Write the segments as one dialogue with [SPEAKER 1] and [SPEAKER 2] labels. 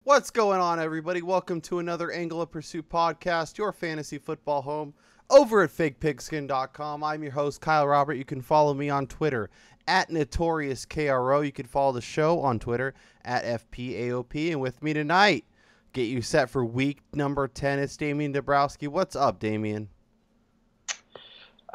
[SPEAKER 1] What's going on, everybody? Welcome to another Angle of Pursuit podcast, your fantasy football home over at fakepigskin.com. I'm your host, Kyle Robert. You can follow me on Twitter at NotoriousKRO. You can follow the show on Twitter at FPAOP. And with me tonight, get you set for week number 10, it's Damian Dabrowski. What's up, Damian?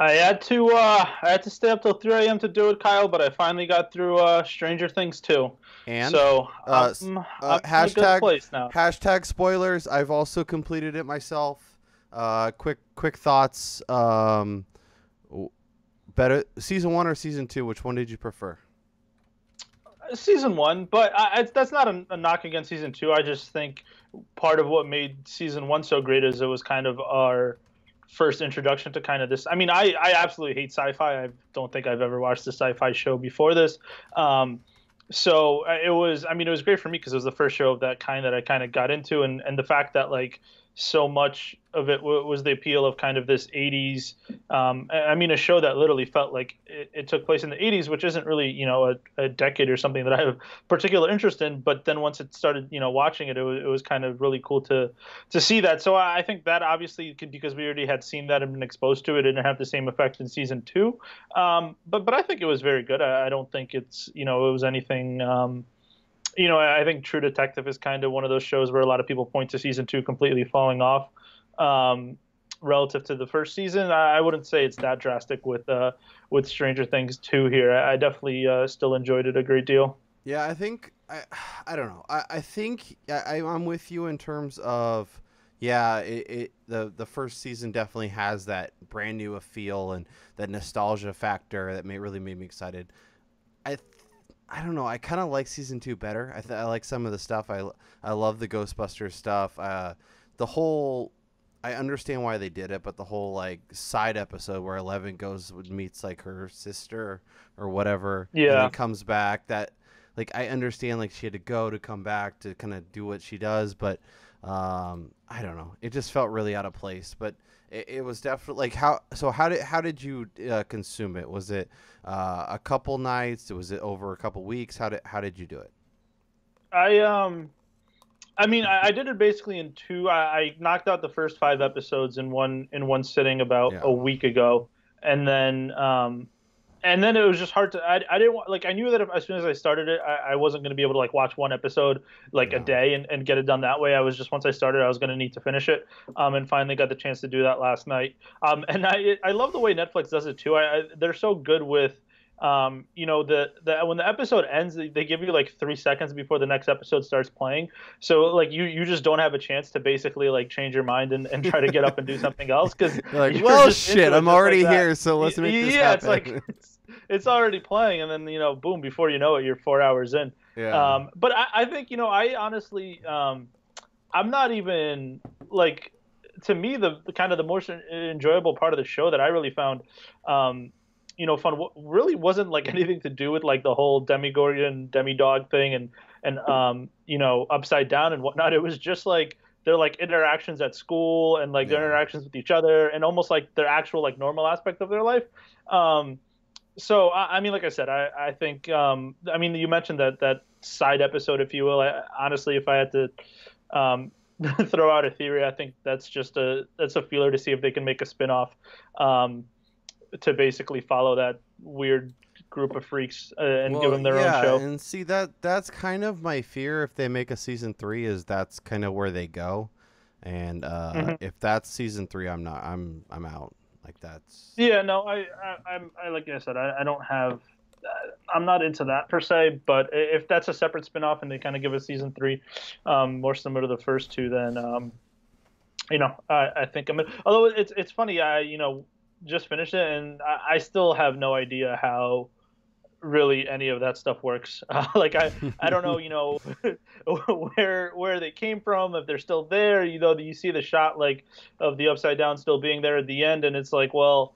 [SPEAKER 2] I had to stay up till 3 a.m. to do it, Kyle, but I finally got through Stranger Things 2.
[SPEAKER 1] And
[SPEAKER 2] so I'm in a good place now.
[SPEAKER 1] Hashtag spoilers. I've also completed it myself. Quick thoughts. Better season 1 or season 2? Which one did you prefer?
[SPEAKER 2] Season 1, but that's not a knock against season 2. I just think part of what made season 1 so great is it was kind of our first introduction to kind of this. I mean, I absolutely hate sci-fi. I don't think I've ever watched a sci-fi show before this. So it was great for me because it was the first show of that kind that I kind of got into, and the fact that like so much of it was the appeal of kind of this 80s. A show that literally felt like it took place in the 80s, which isn't really, a decade or something that I have particular interest in. But then once it started, watching it, it was kind of really cool to see that. So I think that obviously because we already had seen that and been exposed to it, it didn't have the same effect in season 2. But I think it was very good. I don't think it was anything. I think True Detective is kind of one of those shows where a lot of people point to season 2 completely falling off relative to the first season. I wouldn't say it's that drastic with Stranger Things 2 here. I definitely still enjoyed it a great deal.
[SPEAKER 1] Yeah, I think I don't know. I think I'm with you in terms of the first season definitely has that brand new feel and that nostalgia factor that really made me excited. I don't know. I kind of like season 2 better. I like some of the stuff. I love the Ghostbusters stuff. I understand why they did it, but the whole like side episode where Eleven meets like her sister or whatever, and then comes back. That like I understand like she had to come back to kind of do what she does, but I don't know. It just felt really out of place. But it was definitely like how did you consume it? Was it a couple nights? Was it over a couple weeks? How did you do it?
[SPEAKER 2] I did it basically in 2. I knocked out the first 5 episodes in one sitting about a week ago, and then it was just hard to. I didn't want, like I knew that as soon as I started it, I wasn't going to be able to like watch one episode a day and get it done that way. I was just once I started, I was going to need to finish it, and finally got the chance to do that last night. And I love the way Netflix does it too. They're so good with. When the episode ends, they give you like 3 seconds before the next episode starts playing. So like you just don't have a chance to basically like change your mind and try to get up and do something else because
[SPEAKER 1] like, well, shit, I'm already here, so let's make this happen.
[SPEAKER 2] It's like it's already playing, and then boom, before you know it, you're 4 hours in.
[SPEAKER 1] Yeah.
[SPEAKER 2] But I think I honestly I'm not even like, to me the kind of the most enjoyable part of the show that I really found fun really wasn't like anything to do with like the whole demigod thing and upside down and whatnot. It was just like their like interactions at school and like their interactions with each other and almost like their actual like normal aspect of their life. So like I said, I think you mentioned that side episode, if you will. Honestly, if I had to throw out a theory, I think that's a feeler to see if they can make a spinoff to basically follow that weird group of freaks and give them their own show.
[SPEAKER 1] And see that's kind of my fear if they make a season 3 is that's kind of where they go. And if that's season 3, I'm out. Like that's
[SPEAKER 2] I'm like I said, I don't have I'm not into that per se, but if that's a separate spinoff and they kind of give a season 3 more similar to the first 2, then I think I'm in. Although it's funny, just finished it, and I still have no idea how really any of that stuff works. I don't know, where they came from, if they're still there. You see the shot like of the upside down still being there at the end, and it's like, well,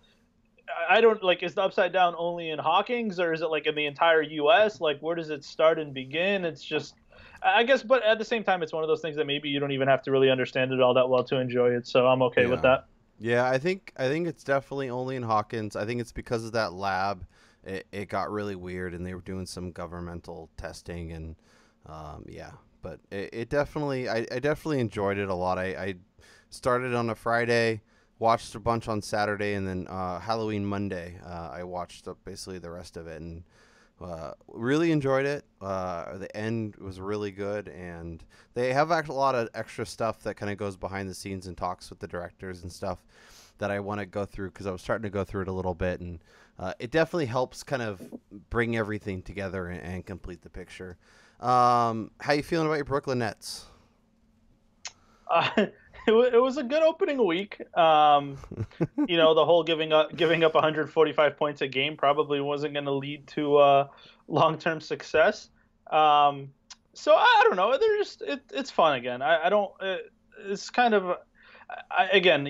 [SPEAKER 2] I don't like. Is the upside down only in Hawkins, or is it like in the entire U.S.? Like, where does it start and begin? It's just, I guess, but at the same time, it's one of those things that maybe you don't even have to really understand it all that well to enjoy it. So I'm okay with that.
[SPEAKER 1] Yeah, I think it's definitely only in Hawkins. I think it's because of that lab. It got really weird, and they were doing some governmental testing, and but it definitely I definitely enjoyed it a lot. I started on a Friday, watched a bunch on Saturday, and then Halloween Monday I watched basically the rest of it, and really enjoyed it. The end was really good, and they have actually a lot of extra stuff that kind of goes behind the scenes and talks with the directors and stuff that I want to go through, because I was starting to go through it a little bit, and it definitely helps kind of bring everything together and complete the picture. How you feeling about your Brooklyn Nets?
[SPEAKER 2] It was a good opening week. The whole giving up 145 points a game probably wasn't going to lead to long-term success. So I don't know. They're just it's fun again. I don't. It's kind of again.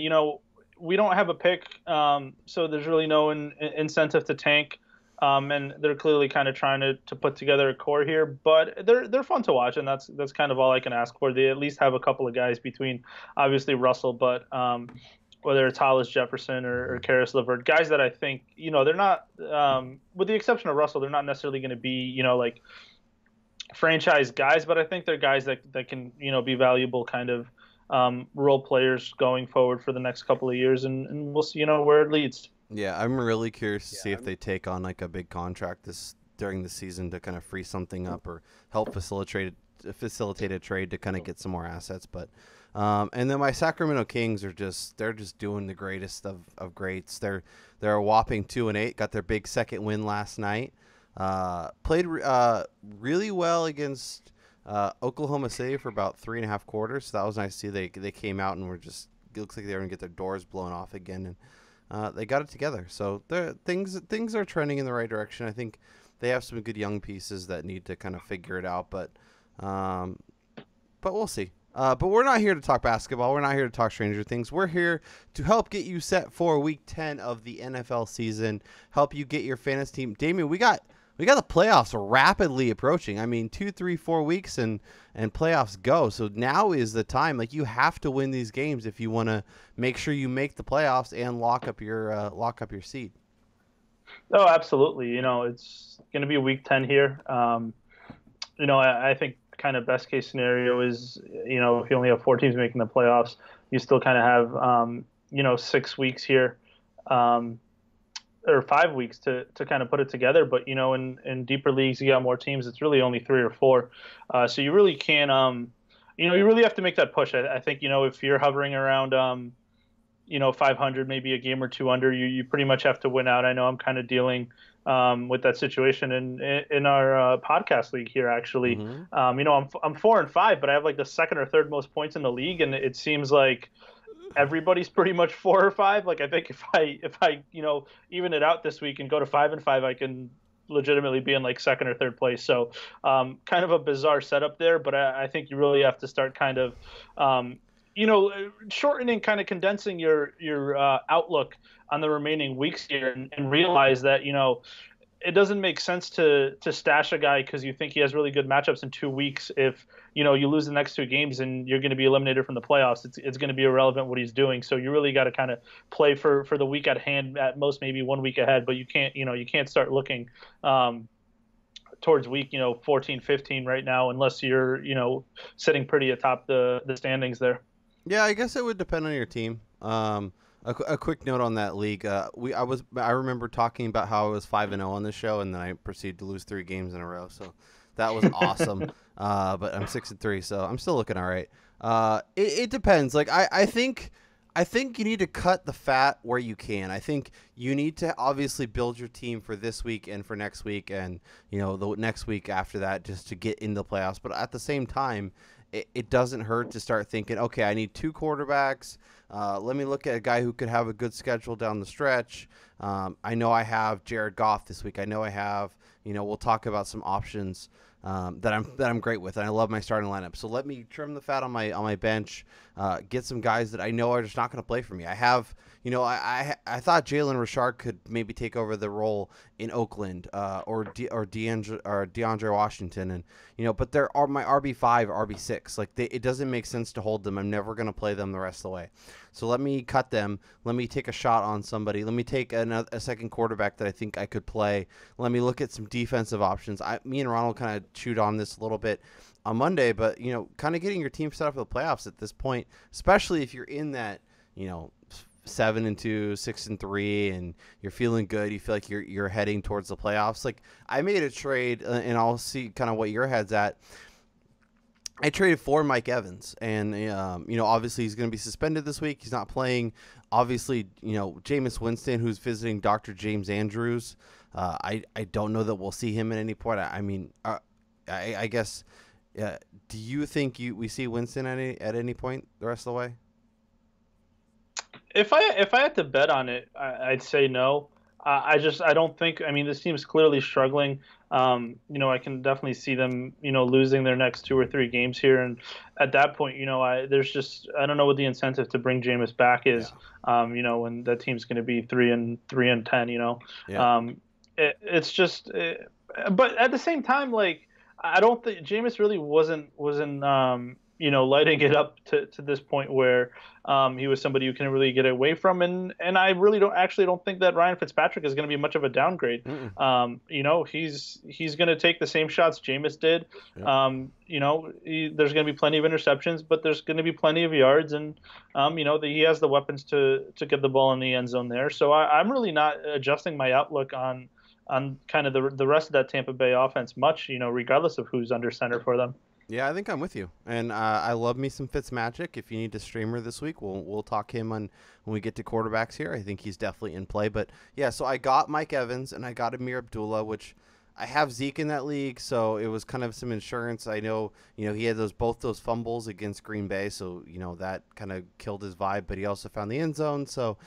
[SPEAKER 2] We don't have a pick, so there's really no incentive to tank. And they're clearly kind of trying to put together a core here, but they're fun to watch, and that's kind of all I can ask for. They at least have a couple of guys between, obviously Russell, but whether it's Hollis Jefferson or Karis LeVert, guys that I think they're not, with the exception of Russell, they're not necessarily going to be like franchise guys, but I think they're guys that can be valuable kind of role players going forward for the next couple of years, and we'll see where it leads.
[SPEAKER 1] Yeah, I'm really curious to see if they take on like a big contract during the season to kind of free something up or help facilitate a trade to kind of get some more assets. But and then my Sacramento Kings they're just doing the greatest of greats. They're a whopping 2-8. Got their big second win last night. Played really well against Oklahoma City for about 3.5 quarters. So that was nice to see. They came out and it looks like they were gonna get their doors blown off again, and they got it together. So things are trending in the right direction. I think they have some good young pieces that need to kind of figure it out, but we'll see. But we're not here to talk basketball. We're not here to talk Stranger Things. We're here to help get you set for Week 10 of the NFL season, help you get your fantasy team. Damian, we got the playoffs rapidly approaching. I mean, 2, 3, 4 weeks and playoffs go. So now is the time. Like, you have to win these games if you want to make sure you make the playoffs and lock up your seed.
[SPEAKER 2] Oh, absolutely. It's going to be Week 10 here. I think kind of best case scenario is if you only have 4 teams making the playoffs, you still kind of have 6 weeks here. Or 5 weeks to kind of put it together. But, in deeper leagues, you got more teams. It's really only 3 or 4. So you really can, you really have to make that push. I think, if you're hovering around, 500, maybe a game or 2 under, you pretty much have to win out. I know I'm kind of dealing with that situation in our podcast league here, actually. Mm-hmm. I'm 4-5, but I have like the second or third most points in the league. And it seems like everybody's pretty much 4 or 5. Like, I think if I even it out this week and go to 5-5, I can legitimately be in like second or third place. So kind of a bizarre setup there, but I think you really have to start kind of shortening, kind of condensing your outlook on the remaining weeks here, and realize that it doesn't make sense to stash a guy because you think he has really good matchups in 2 weeks. If you lose the next 2 games and you're going to be eliminated from the playoffs, it's going to be irrelevant what he's doing. So you really got to kind of play for the week at hand, at most maybe 1 week ahead. But you can't start looking towards week 14, 15 right now unless you're sitting pretty atop the standings there.
[SPEAKER 1] Yeah, I guess it would depend on your team. A quick note on that league. I remember talking about how I was 5-0 on this show, and then I proceeded to lose 3 games in a row. So that was awesome. But I'm 6-3, so I'm still looking all right. It depends. Like I think you need to cut the fat where you can. I think you need to obviously build your team for this week and for next week, and the next week after that, just to get in the playoffs. But at the same time, it doesn't hurt to start thinking, okay, I need 2 quarterbacks. Let me look at a guy who could have a good schedule down the stretch. I know I have Jared Goff this week. I know I have, we'll talk about some options that I'm great with, and I love my starting lineup. So let me trim the fat on my bench, get some guys that I know are just not going to play for me. I have, I thought Jalen Richard could maybe take over the role in Oakland, or DeAndre Washington, and but they're my RB5, RB6. Like it doesn't make sense to hold them. I'm never going to play them the rest of the way. So let me cut them. Let me take a shot on somebody. Let me take a second quarterback that I think I could play. Let me look at some defensive options. Me and Ronald kind of chewed on this a little bit. on Monday, but kind of getting your team set up for the playoffs at this point, especially if you're in that 7-2, 6-3, and you're feeling good. You feel like you're heading towards the playoffs. Like I made a trade, and I'll see kind of what your head's at. I traded for Mike Evans, and obviously he's going to be suspended this week. He's not playing. Obviously, Jameis Winston, who's visiting Dr. James Andrews. I don't know that we'll see him at any point. I guess. Do you think we see Winston at any point the rest of the way?
[SPEAKER 2] If I had to bet on it, I'd say no. I don't think. I mean, this team's clearly struggling. I can definitely see them, losing their next 2 or 3 games here, and at that point, I don't know what the incentive to bring Jameis back is. Yeah. When that team's going to be 3-10.
[SPEAKER 1] Yeah.
[SPEAKER 2] It's just, but at the same time, like I don't think Jameis really wasn't lighting it up to this point where he was somebody you can really get away from, and I really don't think that Ryan Fitzpatrick is going to be much of a downgrade. He's going to take the same shots Jameis did. Yeah. There's going to be plenty of interceptions, but there's going to be plenty of yards, and he has the weapons to get the ball in the end zone there. So I'm really not adjusting my outlook on kind of the rest of that Tampa Bay offense much, regardless of who's under center for them.
[SPEAKER 1] Yeah, I think I'm with you, and I love me some Fitzmagic. If you need a streamer this week, we'll talk him when we get to quarterbacks here. I think he's definitely in play. But yeah, so I got Mike Evans and I got Amir Abdullah, which I have Zeke in that league, so it was kind of some insurance. I know he had both those fumbles against Green Bay, so that kind of killed his vibe. But he also found the end zone, so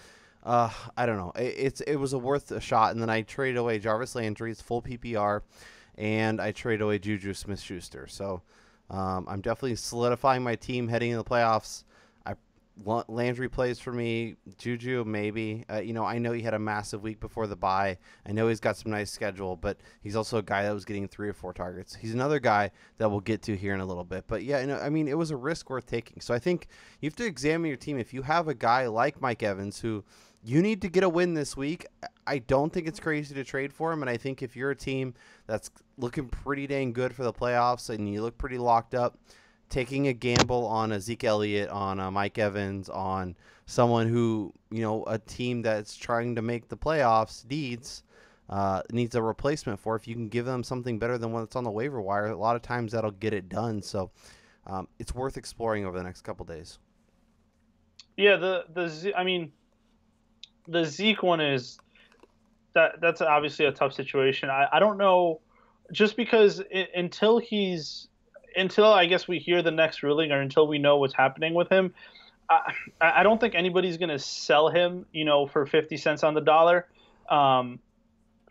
[SPEAKER 1] I don't know. It was worth a shot. And then I traded away Jarvis Landry, it's full PPR, and I traded away Juju Smith-Schuster. So. I'm definitely solidifying my team heading into the playoffs. Landry plays for me. Juju, maybe. I know he had a massive week before the bye. I know he's got some nice schedule, but he's also a guy that was getting 3 or 4 targets. He's another guy that we'll get to here in a little bit. But yeah, it was a risk worth taking. So I think you have to examine your team. If you have a guy like Mike Evans who you need to get a win this week, I don't think it's crazy to trade for him. And I think if you're a team that's looking pretty dang good for the playoffs and you look pretty locked up, taking a gamble on a Zeke Elliott, on a Mike Evans, on someone who, a team that's trying to make the playoffs needs a replacement for, if you can give them something better than what's on the waiver wire, a lot of times that'll get it done. So it's worth exploring over the next couple days.
[SPEAKER 2] Yeah, the Zeke one is that's obviously a tough situation. I don't know, just because until I guess we hear the next ruling, or until we know what's happening with him, I don't think anybody's going to sell him, for 50 cents on the dollar.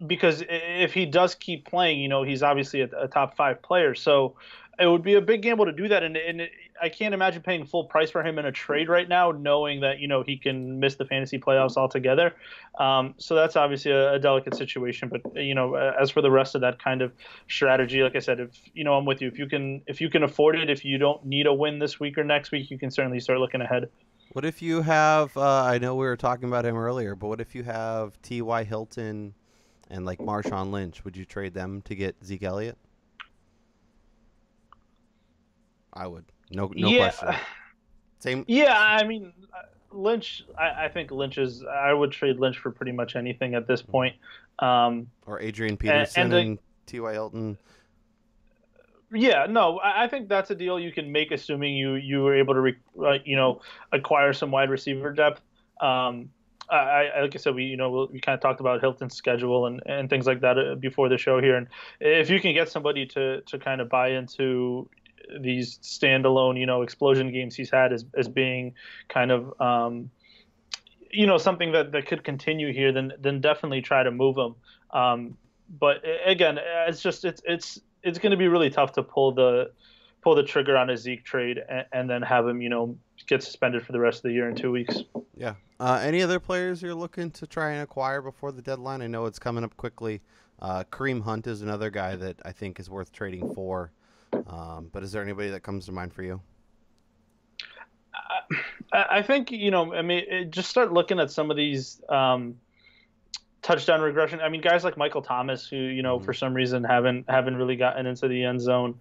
[SPEAKER 2] Because if he does keep playing, he's obviously a top 5 player. So it would be a big gamble to do that. And I can't imagine paying full price for him in a trade right now, knowing that, he can miss the fantasy playoffs altogether. So that's obviously a delicate situation. But, as for the rest of that kind of strategy, like I said, I'm with you. If you can afford it, if you don't need a win this week or next week, you can certainly start looking ahead.
[SPEAKER 1] What if you have, I know we were talking about him earlier, but what if you have T.Y. Hilton and like Marshawn Lynch? Would you trade them to get Zeke Elliott? I would. No question. Same.
[SPEAKER 2] Yeah, Lynch. I think I would trade Lynch for pretty much anything at this point.
[SPEAKER 1] Or Adrian Peterson and T.Y. Hilton.
[SPEAKER 2] Yeah, no, I think that's a deal you can make, assuming you were able to acquire some wide receiver depth. Like I said, we kind of talked about Hilton's schedule and things like that before the show here, and if you can get somebody to kind of buy into these standalone explosion games he's had as being kind of something that could continue here, then definitely try to move him. But again, it's going to be really tough to pull the trigger on a Zeke trade and then have him get suspended for the rest of the year in 2 weeks.
[SPEAKER 1] Yeah. Any other players you're looking to try and acquire before the deadline? I know it's coming up quickly. Kareem Hunt is another guy that I think is worth trading for. But is there anybody that comes to mind for you?
[SPEAKER 2] I think, just start looking at some of these touchdown regression. Guys like Michael Thomas, who, for some reason haven't really gotten into the end zone.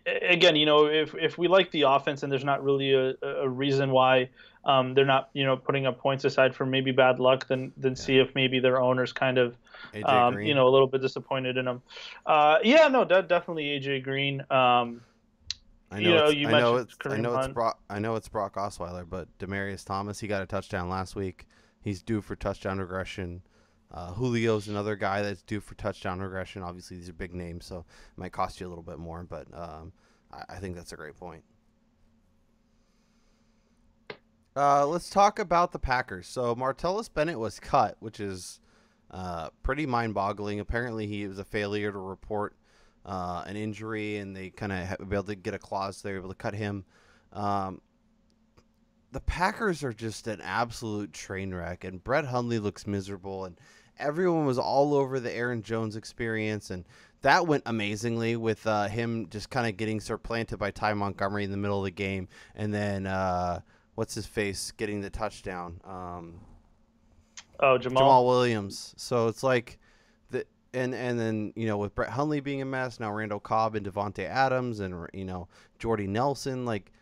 [SPEAKER 2] again, if we like the offense and there's not really a reason why they're not, putting up points aside from maybe bad luck, then see if maybe their owners kind of,
[SPEAKER 1] AJ Green.
[SPEAKER 2] a little bit disappointed in them. Yeah, no, definitely AJ Green. You mentioned Kareem Hunt.
[SPEAKER 1] I know it's Brock Osweiler, but Demaryius Thomas, he got a touchdown last week. He's due for touchdown regression. Julio's another guy that's due for touchdown regression. Obviously, these are big names, so it might cost you a little bit more, but I think that's a great point. Let's talk about the Packers. So Martellus Bennett was cut, which is pretty mind-boggling. Apparently, he was a failure to report an injury, and they kind of be able to get a clause. They're able to cut him. The Packers are just an absolute train wreck, and Brett Hundley looks miserable, and everyone was all over the Aaron Jones experience, and that went amazingly with him just kind of getting supplanted by Ty Montgomery in the middle of the game, and then what's his face getting the touchdown? Jamal Williams. So it's like and then with Brett Hundley being a mess, now Randall Cobb and Devontae Adams and Jordy Nelson, like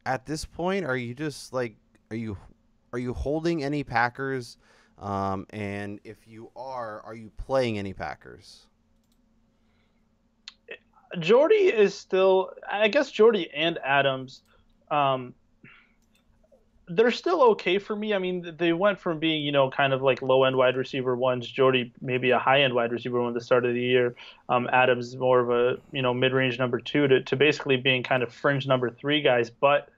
[SPEAKER 1] at this point, are you just like are you holding any Packers? And if you are you playing any Packers?
[SPEAKER 2] Jordy is still, I guess Jordy and Adams, they're still okay for me. I mean, they went from being, kind of like low-end wide receiver ones, Jordy maybe a high-end wide receiver one at the start of the year, Adams more of a, mid-range number 2 to basically being kind of fringe number 3 guys. But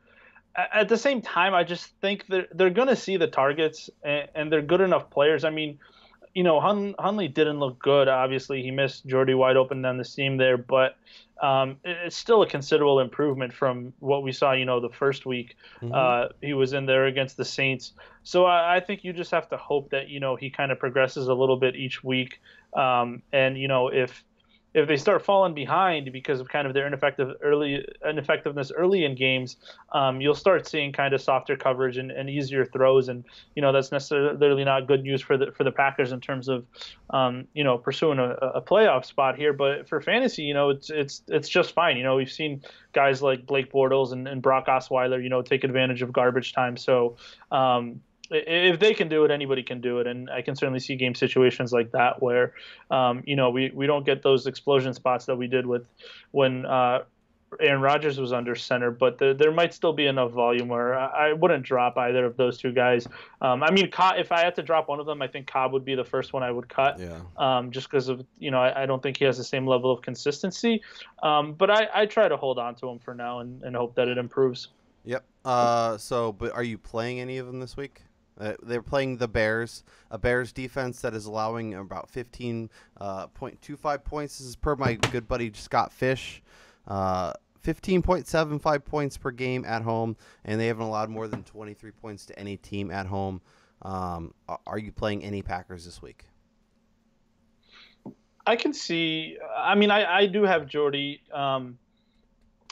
[SPEAKER 2] at the same time, I just think they're going to see the targets, and they're good enough players. I mean, Hundley didn't look good. Obviously, he missed Jordy wide open down the seam there, but it's still a considerable improvement from what we saw, the first week he was in there against the Saints. So I think you just have to hope that, he kind of progresses a little bit each week. And, if they start falling behind because of kind of their ineffectiveness early in games, you'll start seeing kind of softer coverage and easier throws, and that's necessarily not good news for the Packers in terms of pursuing a playoff spot here. But for fantasy, it's just fine. We've seen guys like Blake Bortles and Brock Osweiler, take advantage of garbage time. So if they can do it, anybody can do it. And I can certainly see game situations like that where, we don't get those explosion spots that we did when Aaron Rodgers was under center, but there might still be enough volume where I wouldn't drop either of those two guys. I mean, if I had to drop one of them, I think Cobb would be the first one I would cut.
[SPEAKER 1] Yeah.
[SPEAKER 2] Just because of, I don't think he has the same level of consistency. But I try to hold on to him for now and hope that it improves.
[SPEAKER 1] Yep. But are you playing any of them this week? They're playing the Bears, a Bears defense that is allowing about 15.25 points. This is per my good buddy Scott Fish. 15.75 points per game at home, and they haven't allowed more than 23 points to any team at home. Are you playing any Packers this week?
[SPEAKER 2] I can see. I mean, I do have Jordy.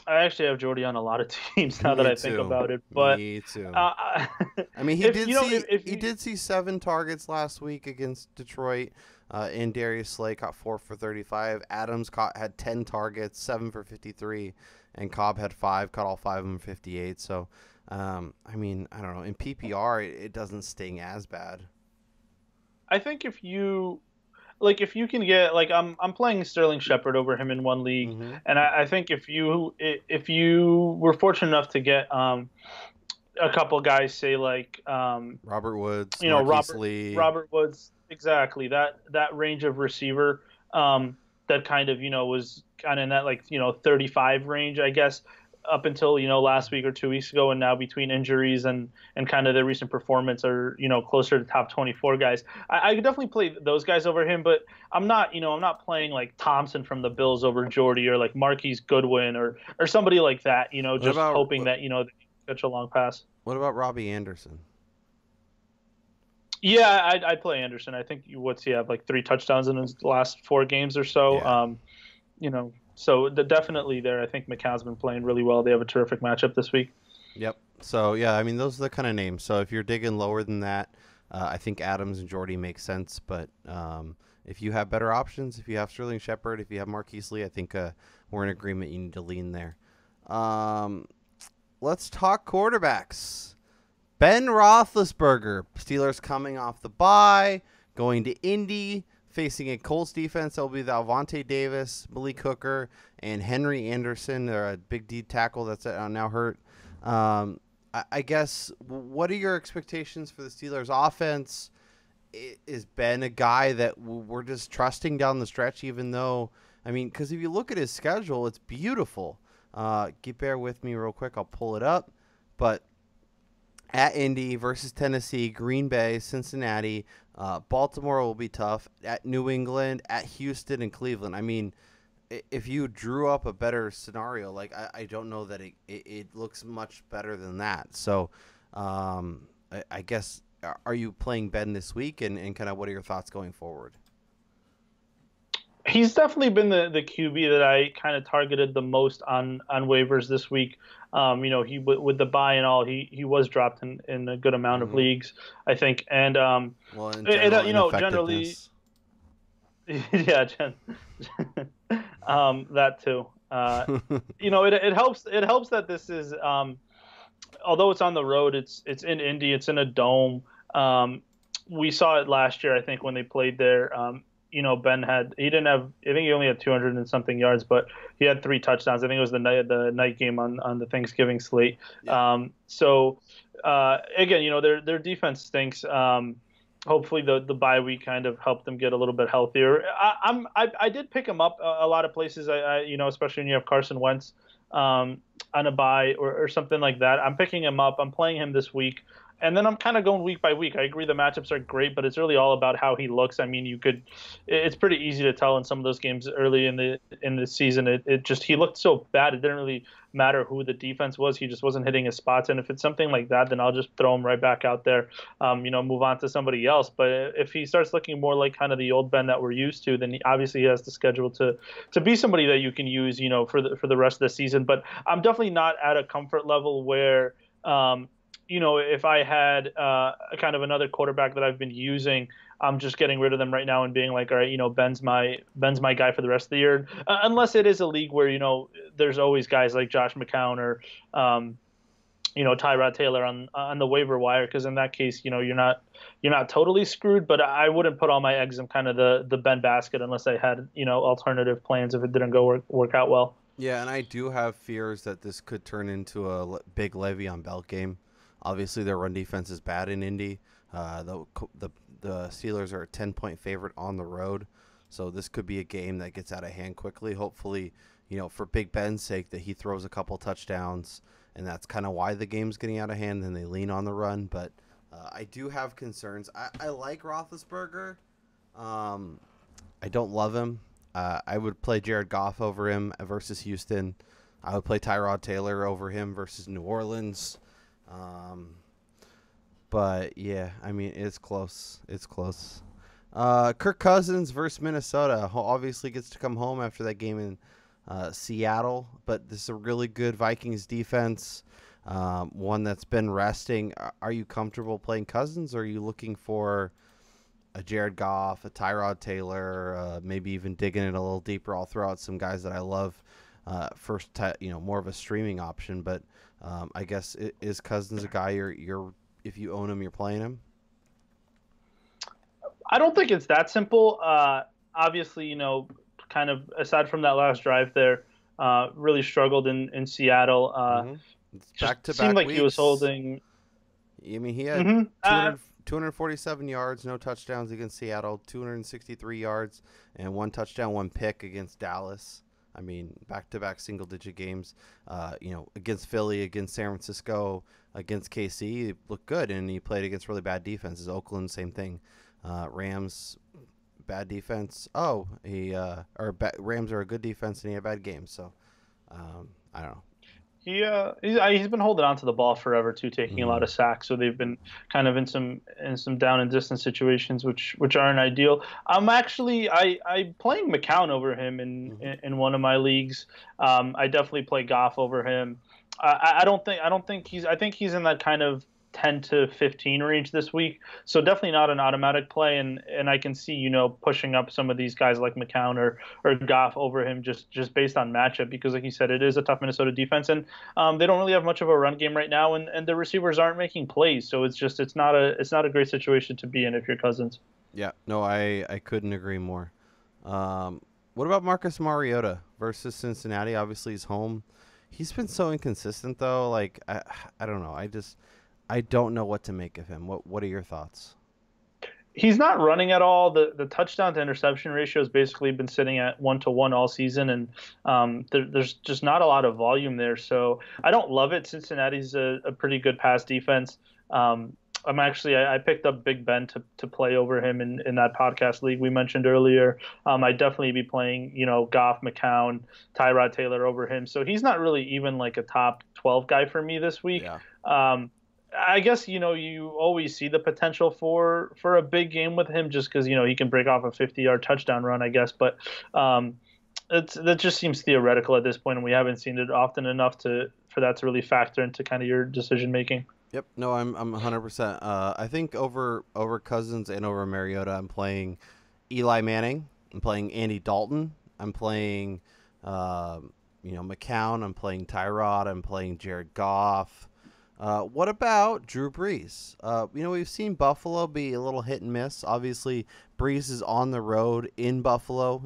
[SPEAKER 2] I actually have Jordy on a lot of teams now that I think about it. But
[SPEAKER 1] me too. I mean, he did see 7 targets last week against Detroit. And Darius Slay caught 4 for 35. Adams had 10 targets, 7 for 53, and Cobb had 5, caught all 5 of them 58. So, I mean, I don't know. In PPR, it doesn't sting as bad.
[SPEAKER 2] I think if you can get, like, I'm playing Sterling Shepard over him in one league, and I think if you were fortunate enough to get a couple guys, say like
[SPEAKER 1] Robert Woods,
[SPEAKER 2] Robert Woods, exactly that range of receiver, that kind of was kind of in that 35 range, I guess, up until last week or 2 weeks ago, and now between injuries and kind of their recent performance are closer to top 24 guys. I could definitely play those guys over him, but I'm not playing like Thompson from the Bills over Jordy, or like Marquise Goodwin or somebody like that, just hoping that they catch a long pass.
[SPEAKER 1] What about Robbie Anderson?
[SPEAKER 2] Yeah, I'd play Anderson. I think what's he have, like 3 touchdowns in his last 4 games or so. Yeah. So definitely there. I think McCown's been playing really well. They have a terrific matchup this week.
[SPEAKER 1] Yep. So, yeah, I mean, those are the kind of names. So if you're digging lower than that, I think Adams and Jordy make sense. But if you have better options, if you have Sterling Shepard, if you have Marquise Lee, I think we're in agreement. You need to lean there. Let's talk quarterbacks. Ben Roethlisberger, Steelers coming off the bye, going to Indy, facing a Colts defense that will be the Alvontae Davis, Malik Hooker, and Henry Anderson. They're a big D tackle that's now hurt. I guess, what are your expectations for the Steelers offense? Is Ben a guy that we're just trusting down the stretch, even though, I mean, because if you look at his schedule, it's beautiful. Bear with me real quick. I'll pull it up. But at Indy versus Tennessee, Green Bay, Cincinnati, Baltimore will be tough. At New England, at Houston, and Cleveland. I mean, if you drew up a better scenario, like I don't know that it looks much better than that. So I guess, are you playing Ben this week, and kind of what are your thoughts going forward?
[SPEAKER 2] He's definitely been the QB that I kind of targeted the most on waivers this week. He with the bye and all, he was dropped in a good amount of leagues, I think. And generally, yeah, that too. It helps that this is, although it's on the road, it's in Indy, it's in a dome. We saw it last year, I think, when they played there. Ben I think he only had 200 and something yards, but he had 3 touchdowns. I think it was the night game on the Thanksgiving slate. Yeah. Again, their defense stinks. Hopefully the bye week kind of helped them get a little bit healthier. I did pick him up a lot of places. Especially when you have Carson Wentz on a bye or something like that. I'm picking him up. I'm playing him this week. And then I'm kind of going week by week. I agree the matchups are great, but it's really all about how he looks. I mean, it's pretty easy to tell in some of those games early in the season. He looked so bad. It didn't really matter who the defense was. He just wasn't hitting his spots. And if it's something like that, then I'll just throw him right back out there, move on to somebody else. But if he starts looking more like kind of the old Ben that we're used to, then obviously he has the schedule to be somebody that you can use, for the rest of the season. But I'm definitely not at a comfort level where, if I had kind of another quarterback that I've been using, I'm just getting rid of them right now and being like, all right, Ben's my guy for the rest of the year. Unless it is a league where, there's always guys like Josh McCown or, Tyrod Taylor on the waiver wire. Because in that case, you're not totally screwed. But I wouldn't put all my eggs in kind of the Ben basket unless I had, alternative plans if it didn't go work out well.
[SPEAKER 1] Yeah, and I do have fears that this could turn into a big Le'Veon Bell game. Obviously, their run defense is bad in Indy. The Steelers are a 10-point favorite on the road, so this could be a game that gets out of hand quickly. Hopefully, for Big Ben's sake, that he throws a couple touchdowns, and that's kind of why the game's getting out of hand, and they lean on the run. But I do have concerns. I like Roethlisberger. I don't love him. I would play Jared Goff over him versus Houston. I would play Tyrod Taylor over him versus New Orleans. But yeah, I mean, it's close. Kirk Cousins versus Minnesota obviously gets to come home after that game in Seattle, but this is a really good Vikings defense, one that's been resting. Are you comfortable playing Cousins, or are you looking for a Jared Goff, a Tyrod Taylor, maybe even digging it a little deeper? I'll throw out some guys that I love. More of a streaming option, but I guess is Cousins a guy you're if you own him, you're playing him?
[SPEAKER 2] I don't think it's that simple. Obviously, kind of aside from that last drive there, really struggled in Seattle.
[SPEAKER 1] Back-to-back
[SPEAKER 2] seemed like
[SPEAKER 1] weeks.
[SPEAKER 2] He was holding.
[SPEAKER 1] I mean, he had 247 yards, no touchdowns against Seattle, 263 yards, and 1 touchdown, 1 pick against Dallas. I mean, back-to-back single-digit games, against Philly, against San Francisco, against KC, he looked good, and he played against really bad defenses. Oakland, same thing. Rams, bad defense. Rams are a good defense, and he had bad games. So, I don't know.
[SPEAKER 2] He's been holding on to the ball forever too, taking a lot of sacks. So they've been kind of in some down and distance situations, which aren't ideal. I'm playing McCown over him in one of my leagues. I definitely play Goff over him. I think he's in that kind of 10 to 15 range this week. So definitely not an automatic play. And I can see, pushing up some of these guys like McCown or Goff over him just based on matchup, because like you said, it is a tough Minnesota defense, and they don't really have much of a run game right now, and the receivers aren't making plays. So it's not a great situation to be in if you're Cousins.
[SPEAKER 1] Yeah, no, I couldn't agree more. What about Marcus Mariota versus Cincinnati? Obviously, he's home. He's been so inconsistent, though. Like, I don't know. I don't know what to make of him. What are your thoughts?
[SPEAKER 2] He's not running at all. The touchdown to interception ratio has basically been sitting at 1-to-1 all season, and there's just not a lot of volume there. So I don't love it. Cincinnati's a pretty good pass defense. I picked up Big Ben to play over him in that podcast league we mentioned earlier. I'd definitely be playing, Goff, McCown, Tyrod Taylor over him. So he's not really even like a top 12 guy for me this week.
[SPEAKER 1] Yeah.
[SPEAKER 2] I guess, you always see the potential for a big game with him just because, he can break off a 50-yard touchdown run, I guess. But that just seems theoretical at this point, and we haven't seen it often enough for that to really factor into kind of your decision making.
[SPEAKER 1] Yep. No, I'm 100%. I think over Cousins and over Mariota, I'm playing Eli Manning. I'm playing Andy Dalton. I'm playing, McCown. I'm playing Tyrod. I'm playing Jared Goff. What about Drew Brees? We've seen Buffalo be a little hit and miss. Obviously, Brees is on the road in Buffalo.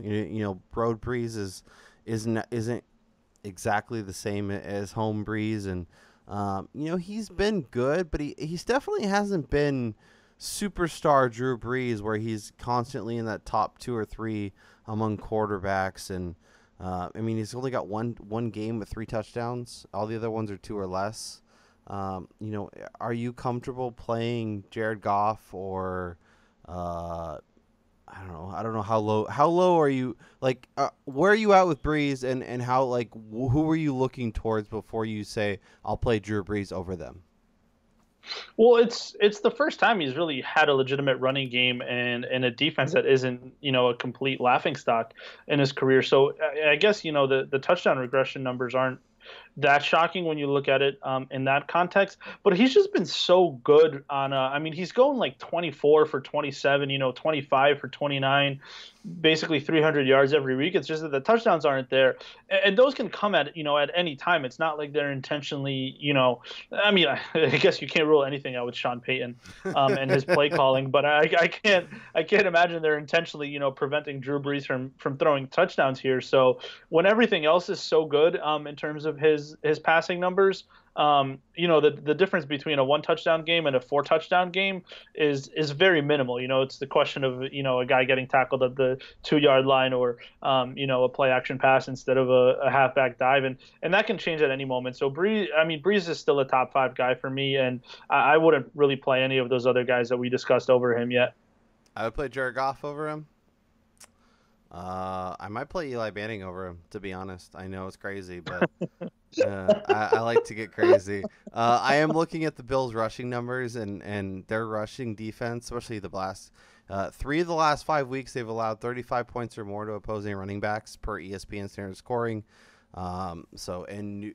[SPEAKER 1] Road Brees isn't exactly the same as home Brees, and he's been good, but he's definitely hasn't been superstar Drew Brees, where he's constantly in that top 2 or 3 among quarterbacks. And he's only got one game with 3 touchdowns. All the other ones are 2 or less. Are you comfortable playing Jared Goff or I don't know how low are you, like, where are you at with Breeze, and how, like, who are you looking towards before you say I'll play Drew Brees over them?
[SPEAKER 2] Well, it's the first time he's really had a legitimate running game and a defense that isn't, a complete laughingstock in his career. So I guess, the touchdown regression numbers aren't that shocking when you look at it in that context. But he's just been so good on he's going like 24 for 27, 25 for 29, basically 300 yards every week. It's just that the touchdowns aren't there, and those can come at any time. It's not like they're intentionally, I guess you can't rule anything out with Sean Payton and his play calling, but I can't imagine they're intentionally, preventing Drew Brees from throwing touchdowns here. So when everything else is so good in terms of his passing numbers, the difference between a 1 touchdown game and a 4 touchdown game is very minimal. It's the question of, a guy getting tackled at the 2-yard line, or, a play action pass instead of a halfback dive. And that can change at any moment. So Brees is still a top 5 guy for me. And I wouldn't really play any of those other guys that we discussed over him yet.
[SPEAKER 1] I would play Jared Goff over him. I might play Eli Manning over him, to be honest. I know it's crazy, but I like to get crazy. I am looking at the Bills' rushing numbers and their rushing defense, especially the last 3 of the last 5 weeks. They've allowed 35 points or more to opposing running backs per ESPN standard scoring. And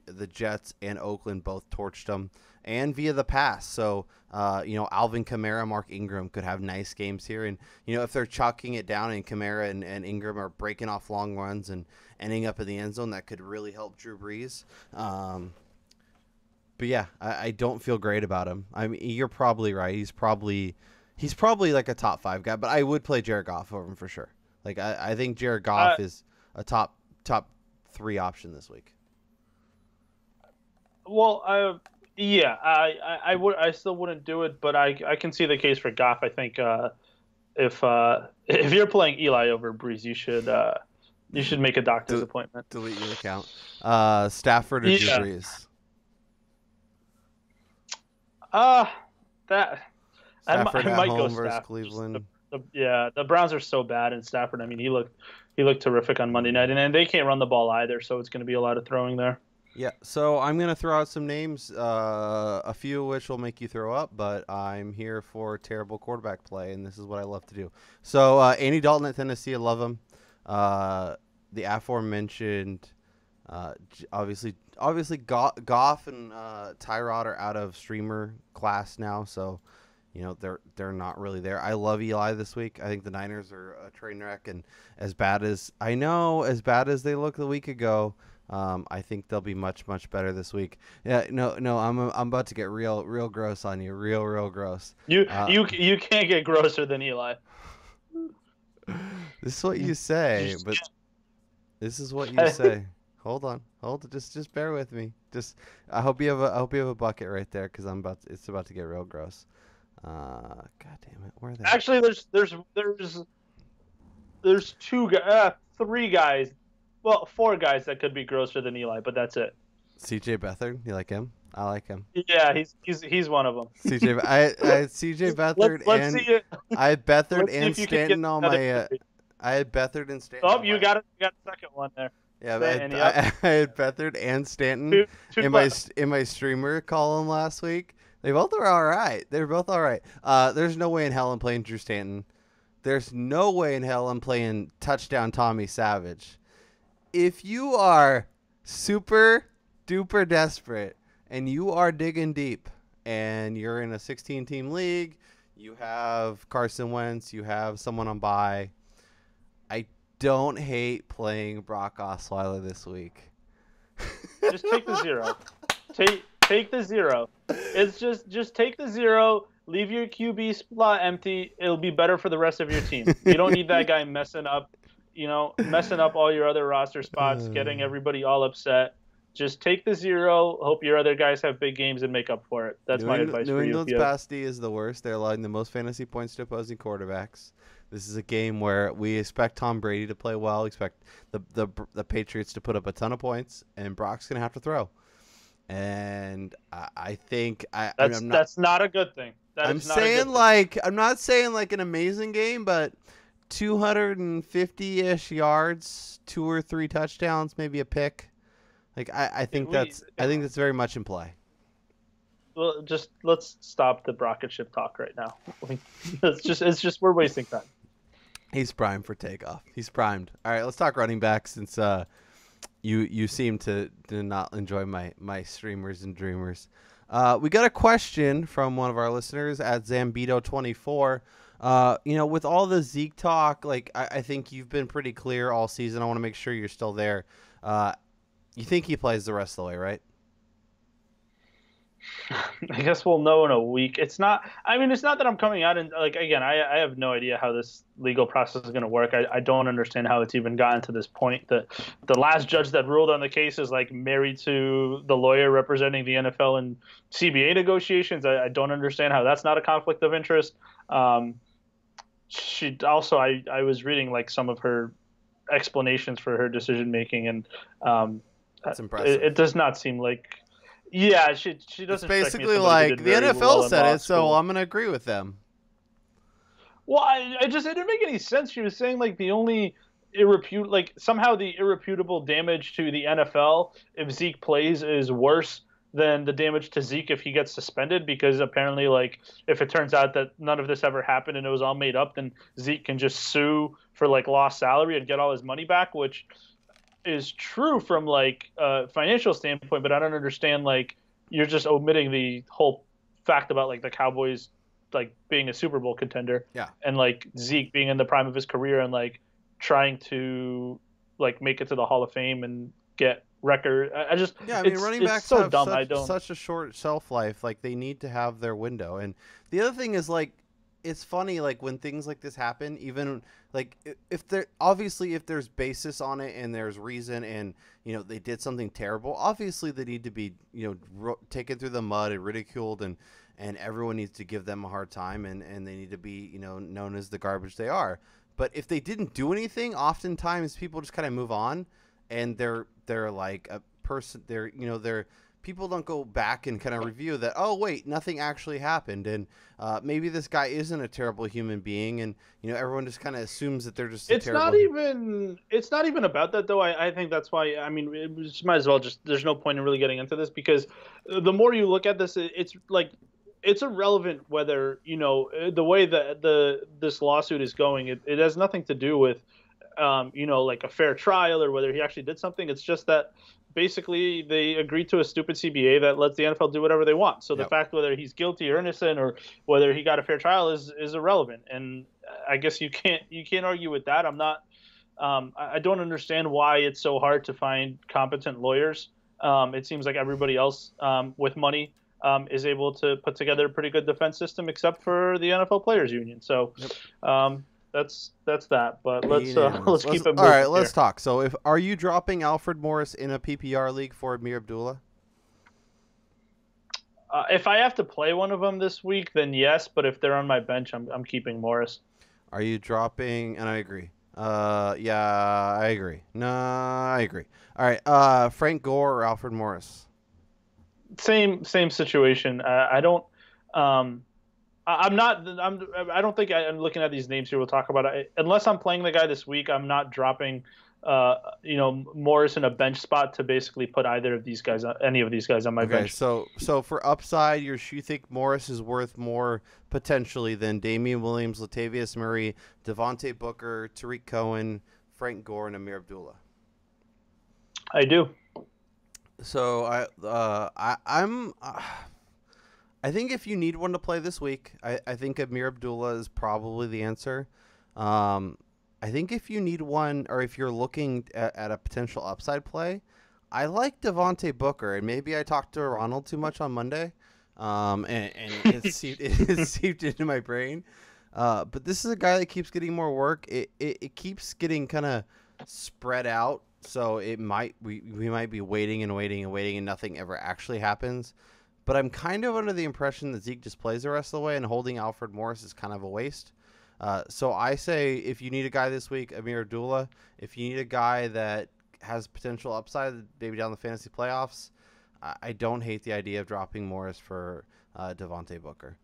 [SPEAKER 1] the Jets and Oakland both torched them, and via the pass. So, Alvin Kamara, Mark Ingram could have nice games here. And, if they're chucking it down and Kamara and Ingram are breaking off long runs and ending up in the end zone, that could really help Drew Brees. But yeah, I don't feel great about him. I mean, you're probably right. He's probably like a top 5 guy, but I would play Jared Goff over him for sure. Like, I think Jared Goff is a top 3 option this week.
[SPEAKER 2] Well, I still wouldn't do it, but I can see the case for Goff. I think if you're playing Eli over Brees, you should make a doctor's appointment.
[SPEAKER 1] Delete your account. Stafford or Drew Brees?
[SPEAKER 2] Stafford
[SPEAKER 1] at
[SPEAKER 2] might
[SPEAKER 1] home
[SPEAKER 2] go
[SPEAKER 1] versus
[SPEAKER 2] Stafford.
[SPEAKER 1] Cleveland.
[SPEAKER 2] The Browns are so bad, and Stafford, he looked terrific on Monday night, and they can't run the ball either, so it's going to be a lot of throwing there.
[SPEAKER 1] Yeah, so I'm going to throw out some names, a few of which will make you throw up, but I'm here for terrible quarterback play, and this is what I love to do. So Andy Dalton at Tennessee, I love him. The aforementioned, obviously, obviously Goff and Tyrod are out of streamer class now, so they're not really there. I love Eli this week. I think the Niners are a train wreck, and as bad as they looked a week ago, I think they'll be much better this week. Yeah, no, I'm about to get real gross on you, real gross.
[SPEAKER 2] You can't get grosser than Eli.
[SPEAKER 1] This is what you say, but this is what you say. Hold on, just bear with me. I hope you have a bucket right there, because it's about to get real gross. God damn it, where are they?
[SPEAKER 2] Actually, there's three guys. Well, four guys that could be grosser than Eli, but that's it.
[SPEAKER 1] CJ Beathard, you like him? I like him.
[SPEAKER 2] Yeah, he's one of them.
[SPEAKER 1] CJ, I had CJ Beathard I had Beathard and Stanton on my. I had Beathard and Stanton.
[SPEAKER 2] Oh, you got a second one there.
[SPEAKER 1] Yeah, I had Beathard and Stanton in my streamer column last week. They both were all right. They're both all right. There's no way in hell I'm playing Drew Stanton. There's no way in hell I'm playing touchdown Tommy Savage. If you are super duper desperate and you are digging deep and you're in a 16-team league, you have Carson Wentz, you have someone on bye, I don't hate playing Brock Osweiler this week.
[SPEAKER 2] Just take the 0. Take the 0. It's just take the 0. Leave your QB spot empty. It'll be better for the rest of your team. You don't need that guy messing up all your other roster spots, getting everybody all upset. Just take the 0. Hope your other guys have big games and make up for it. That's my advice for you.
[SPEAKER 1] New England's pass D is the worst. They're allowing the most fantasy points to opposing quarterbacks. This is a game where we expect Tom Brady to play well. Expect the Patriots to put up a ton of points, and Brock's gonna have to throw. And I think
[SPEAKER 2] that's not a good thing.
[SPEAKER 1] I'm not saying like an amazing game, but 250-ish yards, 2 or 3 touchdowns, maybe a pick. Like I think that's very much in play.
[SPEAKER 2] Well, let's stop the rocket ship talk right now. It's just we're wasting time.
[SPEAKER 1] He's primed for takeoff. He's primed. All right, let's talk running back, since you seem to not enjoy my streamers and dreamers. We got a question from one of our listeners at Zambito24. With all the Zeke talk, like I think you've been pretty clear all season. I want to make sure you're still there. You think he plays the rest of the way, right?
[SPEAKER 2] I guess we'll know in a week. It's not that I'm coming out and again, I have no idea how this legal process is going to work. I don't understand how it's even gotten to this point. The last judge that ruled on the case is married to the lawyer representing the NFL and CBA negotiations. I don't understand how that's not a conflict of interest. She also, I was reading some of her explanations for her decision making, and
[SPEAKER 1] that's impressive.
[SPEAKER 2] It does not seem like. Yeah, she doesn't.
[SPEAKER 1] It's basically like the NFL said it, so I'm gonna agree with them.
[SPEAKER 2] Well, it didn't make any sense. She was saying the only somehow the irreputable damage to the NFL if Zeke plays is worse than the damage to Zeke if he gets suspended, because apparently if it turns out that none of this ever happened and it was all made up, then Zeke can just sue for lost salary and get all his money back, which is true from a financial standpoint, but I don't understand you're just omitting the whole fact about the Cowboys being a Super Bowl contender,
[SPEAKER 1] yeah,
[SPEAKER 2] and Zeke being in the prime of his career and trying to make it to the Hall of Fame and get record.
[SPEAKER 1] Running backs so have dumb. Such a short shelf life. They need to have their window. And the other thing is it's funny when things like this happen, even if there's basis on it and there's reason and they did something terrible, obviously they need to be taken through the mud and ridiculed, and everyone needs to give them a hard time, and they need to be known as the garbage they are. But if they didn't do anything, oftentimes people just kind of move on, and they're like a person. They're people don't go back and kind of review that. Oh wait, nothing actually happened, and maybe this guy isn't a terrible human being, and everyone just kind of assumes that they're just.
[SPEAKER 2] It's not even about that though. I think that's why. It might as well just. There's no point in really getting into this, because the more you look at this, it's irrelevant whether the way that this lawsuit is going. It has nothing to do with a fair trial or whether he actually did something. It's just that basically they agreed to a stupid CBA that lets the NFL do whatever they want. So the fact whether he's guilty or innocent or whether he got a fair trial is irrelevant. And I guess you can't argue with that. I don't understand why it's so hard to find competent lawyers. It seems like everybody else with money is able to put together a pretty good defense system, except for the NFL Players Union. So that's that. But let's keep it moving.
[SPEAKER 1] All right, let's talk. So, are you dropping Alfred Morris in a PPR league for Amir Abdullah?
[SPEAKER 2] If I have to play one of them this week, then yes. But if they're on my bench, I'm keeping Morris.
[SPEAKER 1] Are you dropping? And I agree. Yeah, I agree. No, I agree. All right, Frank Gore or Alfred Morris?
[SPEAKER 2] Same situation. I don't. I'm not. I don't think I'm looking at these names here. We'll talk about it. Unless I'm playing the guy this week, I'm not dropping. Morris in a bench spot to basically put any of these guys on my bench.
[SPEAKER 1] So for upside, you think Morris is worth more potentially than Damian Williams, Latavius Murray, Devontae Booker, Tariq Cohen, Frank Gore, and Amir Abdullah?
[SPEAKER 2] I do.
[SPEAKER 1] So I think if you need one to play this week, I think Amir Abdullah is probably the answer. I think if you need one, or if you're looking at a potential upside play, I like Devontae Booker, and maybe I talked to Ronald too much on Monday, and it seeped into my brain. But this is a guy that keeps getting more work. It keeps getting kind of spread out, so we might be waiting and nothing ever actually happens. But I'm kind of under the impression that Zeke just plays the rest of the way, and holding Alfred Morris is kind of a waste. So I say if you need a guy this week, Amir Abdullah. If you need a guy that has potential upside, maybe down the fantasy playoffs, I don't hate the idea of dropping Morris for Devontae Booker.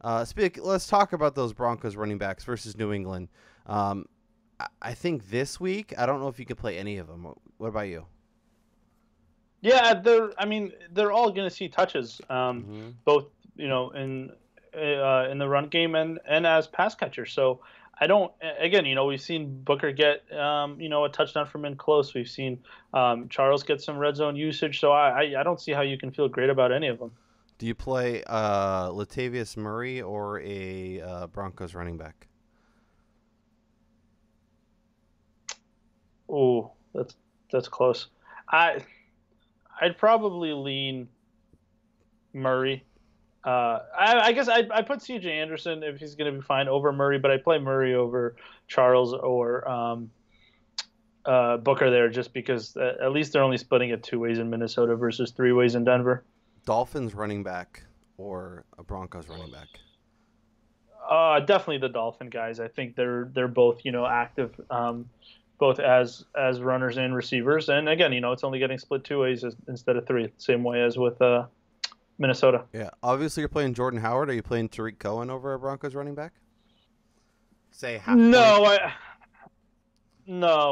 [SPEAKER 1] Let's talk about those Broncos running backs versus New England. I think this week, I don't know if you could play any of them. What about you?
[SPEAKER 2] Yeah, they're all going to see touches, both in the run game and as pass catchers. So I don't. Again, we've seen Booker get a touchdown from in close. We've seen Charles get some red zone usage. So I don't see how you can feel great about any of them.
[SPEAKER 1] Do you play Latavius Murray or a Broncos running back?
[SPEAKER 2] Oh, that's close. I'd probably lean Murray. I guess I put C.J. Anderson if he's going to be fine over Murray, but I play Murray over Charles or Booker there just because at least they're only splitting it 2 ways in Minnesota versus 3 ways in Denver.
[SPEAKER 1] Dolphins running back or a Broncos running back?
[SPEAKER 2] Definitely the Dolphin guys. I think they're both active. Both as runners and receivers. And again, it's only getting split 2 ways instead of 3, same way as with Minnesota.
[SPEAKER 1] Yeah, obviously you're playing Jordan Howard. Are you playing Tariq Cohen over a Broncos running back?
[SPEAKER 2] No,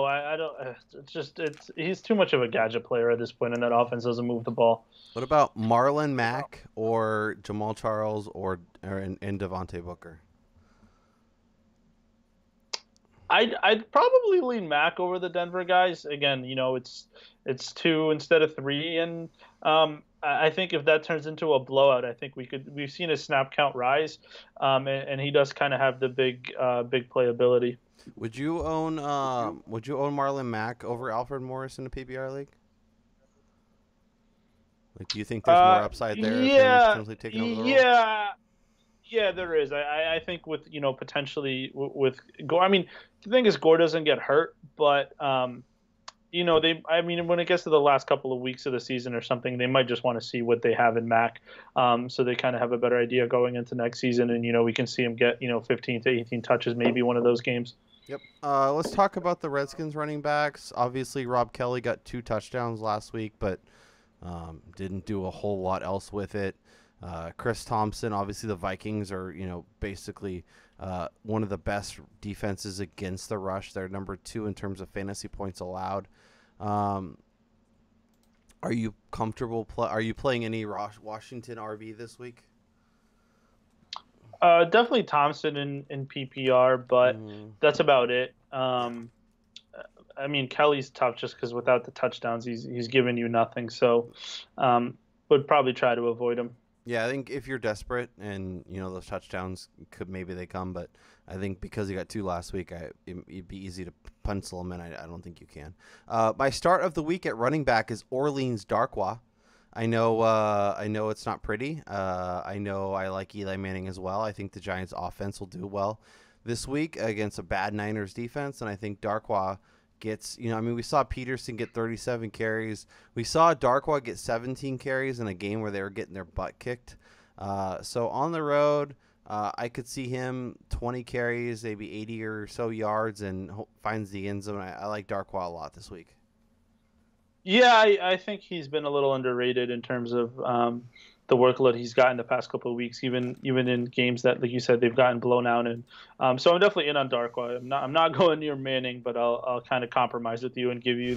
[SPEAKER 2] I don't. He's too much of a gadget player at this point, and that offense doesn't move the ball.
[SPEAKER 1] What about Marlon Mack or Jamal Charles and Devontae Booker?
[SPEAKER 2] I'd probably lean Mack over the Denver guys. Again, it's 2 instead of 3, and I think if that turns into a blowout, I think we've seen his snap count rise, and he does kind of have the big playability.
[SPEAKER 1] Would you own Marlon Mack over Alfred Morris in a PPR league? Like, do you think there's more upside there?
[SPEAKER 2] Yeah, Yeah, there is. I think with potentially with Gore. I mean, the thing is Gore doesn't get hurt, but when it gets to the last couple of weeks of the season or something, they might just want to see what they have in Mac, so they kind of have a better idea going into next season, and we can see him get 15 to 18 touches, maybe one of those games.
[SPEAKER 1] Yep. Let's talk about the Redskins running backs. Obviously, Rob Kelly got 2 touchdowns last week, but didn't do a whole lot else with it. Chris Thompson, obviously the Vikings are, basically one of the best defenses against the rush. They're number 2 in terms of fantasy points allowed. Are you comfortable? Are you playing any Washington RB this week?
[SPEAKER 2] Definitely Thompson in PPR, but that's about it. I mean, Kelly's tough just because without the touchdowns, he's giving you nothing. So, would probably try to avoid him.
[SPEAKER 1] Yeah, I think if you're desperate and those touchdowns maybe they come, but I think because you got 2 last week, it'd be easy to pencil them in. I don't think you can. My start of the week at running back is Orleans Darkwa. I know it's not pretty. I know I like Eli Manning as well. I think the Giants' offense will do well this week against a bad Niners defense, and I think Darkwa gets, we saw Peterson get 37 carries. We saw Darkwa get 17 carries in a game where they were getting their butt kicked. So on the road, I could see him 20 carries, maybe 80 or so yards, and finds the end zone. I like Darkwa a lot this week.
[SPEAKER 2] Yeah, I think he's been a little underrated in terms of the workload he's gotten the past couple of weeks, even in games that, like you said, they've gotten blown out in. So I'm definitely in on Darkwa. I'm not going near Manning, but I'll kind of compromise with you and give you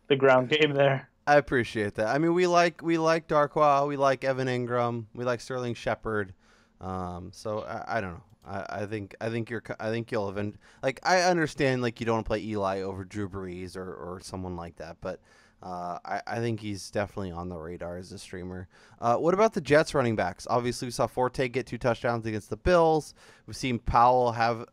[SPEAKER 2] the ground game there.
[SPEAKER 1] I appreciate that. I mean, we like Darkwa, we like Evan Ingram, we like Sterling Shepard. So I don't know. I think you'll I understand you don't want to play Eli over Drew Brees or someone like that, but I think he's definitely on the radar as a streamer. What about the Jets running backs? Obviously, we saw Forte get 2 touchdowns against the Bills. We've seen Powell have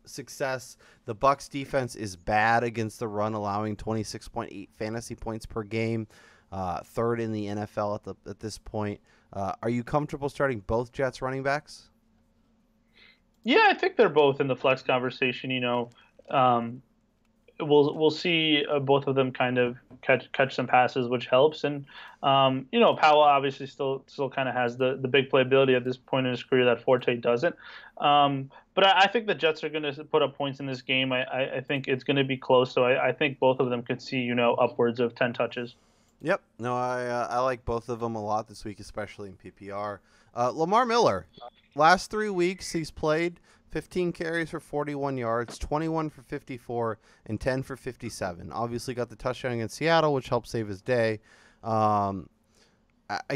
[SPEAKER 1] success. The Bucs defense is bad against the run, allowing 26.8 fantasy points per game, 3rd in the NFL at this point. Are you comfortable starting both Jets running backs?
[SPEAKER 2] Yeah, I think they're both in the flex conversation. We'll see both of them kind of catch some passes, which helps. And Powell obviously still kind of has the big playability at this point in his career that Forte doesn't. But I think the Jets are going to put up points in this game. I think it's going to be close. So I think both of them could see upwards of 10 touches.
[SPEAKER 1] Yep. No, I like both of them a lot this week, especially in PPR. Lamar Miller, last 3 weeks he's played 15 carries for 41 yards, 21 for 54, and 10 for 57. Obviously got the touchdown against Seattle, which helped save his day. I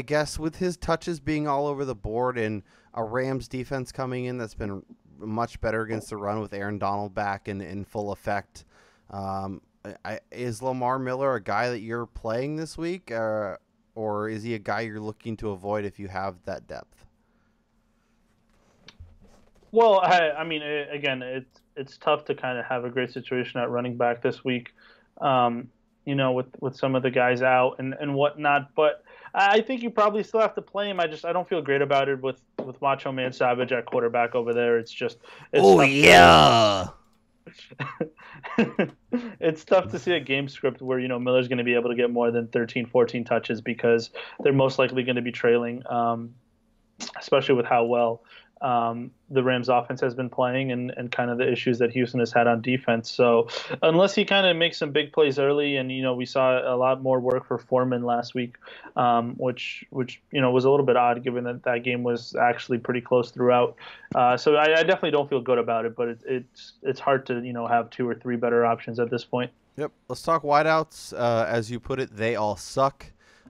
[SPEAKER 1] guess with his touches being all over the board and a Rams defense coming in that's been much better against the run with Aaron Donald back in full effect, is Lamar Miller a guy that you're playing this week, or is he a guy you're looking to avoid if you have that depth?
[SPEAKER 2] Well, I mean, again, it's tough to kind of have a great situation at running back this week, with some of the guys out and whatnot. But I think you probably still have to play him. I don't feel great about it with Macho Man Savage at quarterback over there. It's it's tough to see a game script where Miller's going to be able to get more than 13, 14 touches because they're most likely going to be trailing, especially with how well the Rams offense has been playing and kind of the issues that Houston has had on defense. So unless he kind of makes some big plays early, and we saw a lot more work for Foreman last week, which was a little bit odd given that game was actually pretty close throughout. So I definitely don't feel good about it, but it's hard to have 2 or 3 better options at this point.
[SPEAKER 1] Yep. Let's talk wideouts. As you put it, they all suck.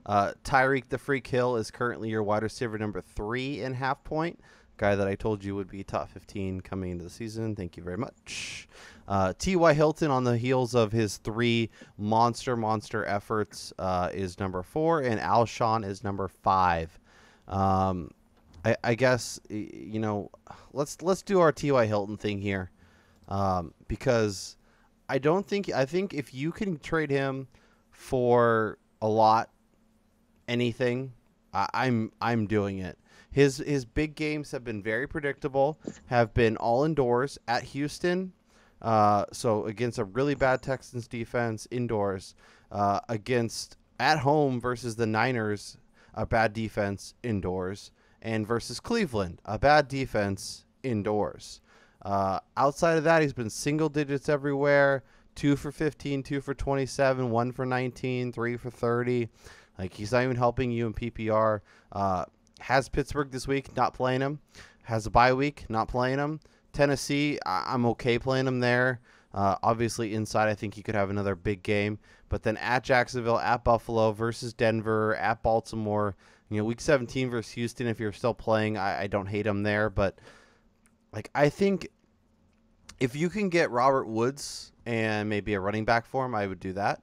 [SPEAKER 1] Tyreek the Freak Hill is currently your wide receiver number 3 in half point. Guy that I told you would be top 15 coming into the season. Thank you very much. T.Y. Hilton, on the heels of his 3 monster efforts, is number 4, and Alshon is number 5. I guess let's do our T.Y. Hilton thing here, because I think if you can trade him for a lot, anything, I'm doing it. His big games have been very predictable, have been all indoors at Houston. So against a really bad Texans defense indoors, against at home versus the Niners, a bad defense indoors, and versus Cleveland, a bad defense indoors. Outside of that, he's been single digits everywhere. 2 for 15, 2 for 27, 1 for 19, 3 for 30. He's not even helping you in PPR. Has Pittsburgh this week, not playing him. Has a bye week, not playing him. Tennessee, I'm okay playing him there. Obviously, inside, I think he could have another big game. But then at Jacksonville, at Buffalo, versus Denver, at Baltimore. Week 17 versus Houston, if you're still playing, I don't hate him there. But, I think if you can get Robert Woods and maybe a running back for him, I would do that.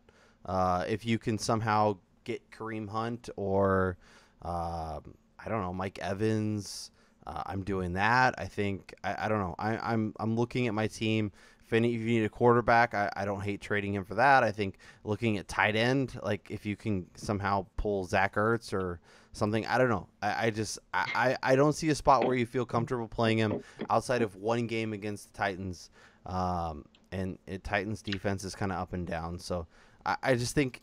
[SPEAKER 1] If you can somehow get Kareem Hunt or I don't know, Mike Evans, I'm doing that. I think I don't know. I'm looking at my team. If you need a quarterback, I don't hate trading him for that. I think looking at tight end, like if you can somehow pull Zach Ertz or something, I don't know. I don't see a spot where you feel comfortable playing him outside of one game against the Titans. And Titans defense is kind of up and down. So I just think,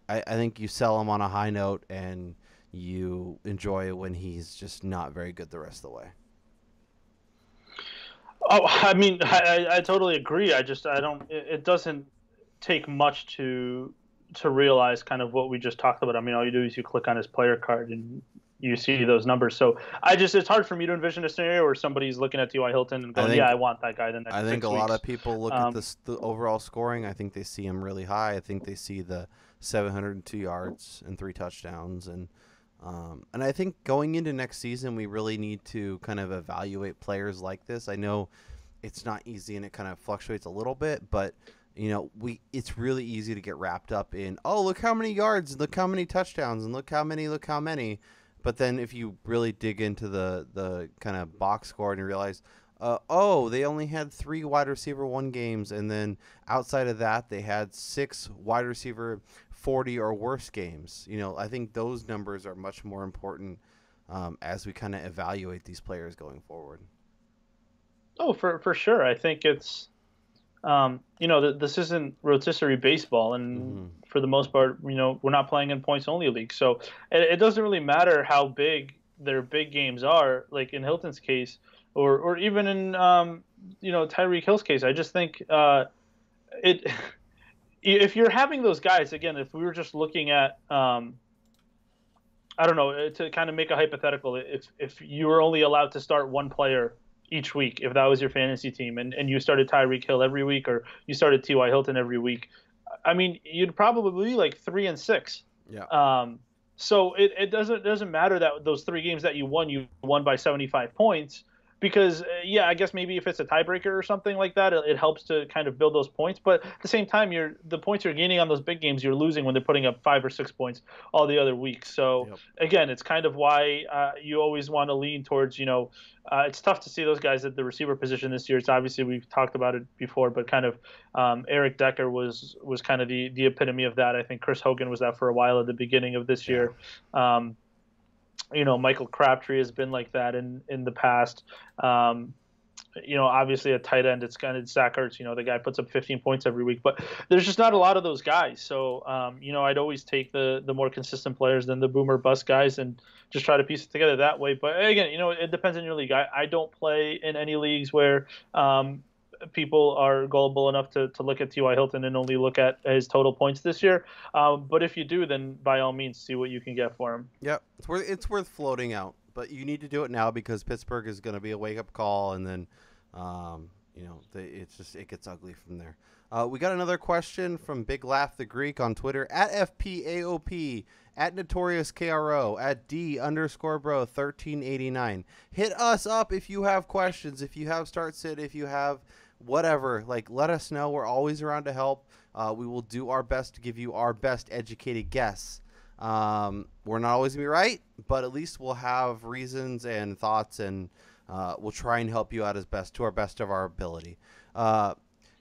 [SPEAKER 1] I think you sell him on a high note and you enjoy it when he's just not very good the rest of the way.
[SPEAKER 2] Oh, I mean, I totally agree. I don't. It doesn't take much to realize kind of what we just talked about. I mean, all you do is you click on his player card and you see those numbers. So it's hard for me to envision a scenario where somebody's looking at T.Y. Hilton and going, I want that guy the next 6 weeks.
[SPEAKER 1] I think a lot of people look at the overall scoring. I think they see him really high. I think they see the 702 yards and 3 touchdowns. And I think going into next season, we really need to kind of evaluate players like this. I know it's not easy and it kind of fluctuates a little bit, but it's really easy to get wrapped up in, oh, look how many yards, look how many touchdowns, and look how many. But then if you really dig into the kind of box score and you realize, they only had 3 wide receiver 1 games, and then outside of that, they had 6 wide receiver 40 or worse games. I think those numbers are much more important as we kind of evaluate these players going forward.
[SPEAKER 2] Oh, for sure. I think it's, this isn't rotisserie baseball, and for the most part, we're not playing in points-only leagues. So it doesn't really matter how big their big games are, like in Hilton's case, or even in, Tyreek Hill's case. I just think if you're having those guys, again, if we were just looking at, I don't know, to kind of make a hypothetical, if you were only allowed to start one player each week, if that was your fantasy team, and you started Tyreek Hill every week, or you started T.Y. Hilton every week, I mean, you'd probably be like 3-6.
[SPEAKER 1] Yeah.
[SPEAKER 2] So it doesn't matter that those 3 games that you won by 75 points. Because, I guess maybe if it's a tiebreaker or something like that, it helps to kind of build those points. But at the same time, the points you're gaining on those big games, you're losing when they're putting up 5 or 6 points all the other weeks. So, Again, it's kind of why you always want to lean towards, it's tough to see those guys at the receiver position this year. It's obviously, we've talked about it before, but kind of Eric Decker was kind of the epitome of that. I think Chris Hogan was that for a while at the beginning of this year. Michael Crabtree has been like that in the past. Obviously at tight end, it's kind of Zach Ertz. The guy puts up 15 points every week, but there's just not a lot of those guys. So, I'd always take the more consistent players than the boomer bust guys and just try to piece it together that way. But again, it depends on your league. I don't play in any leagues where people are gullible enough to look at T.Y. Hilton and only look at his total points this year. But if you do, then by all means, see what you can get for him.
[SPEAKER 1] Yep, it's worth floating out, but you need to do it now because Pittsburgh is going to be a wake-up call, and then it gets ugly from there. We got another question from Big Laugh the Greek on Twitter, at FPAOP, at Notorious KRO, at D_bro1389. Hit us up if you have questions, if you have start sit, if you have whatever, let us know. We're always around to help. We will do our best to give you our best educated guess. We're not always gonna be right, but at least we'll have reasons and thoughts, and we'll try and help you out to our best of our ability. You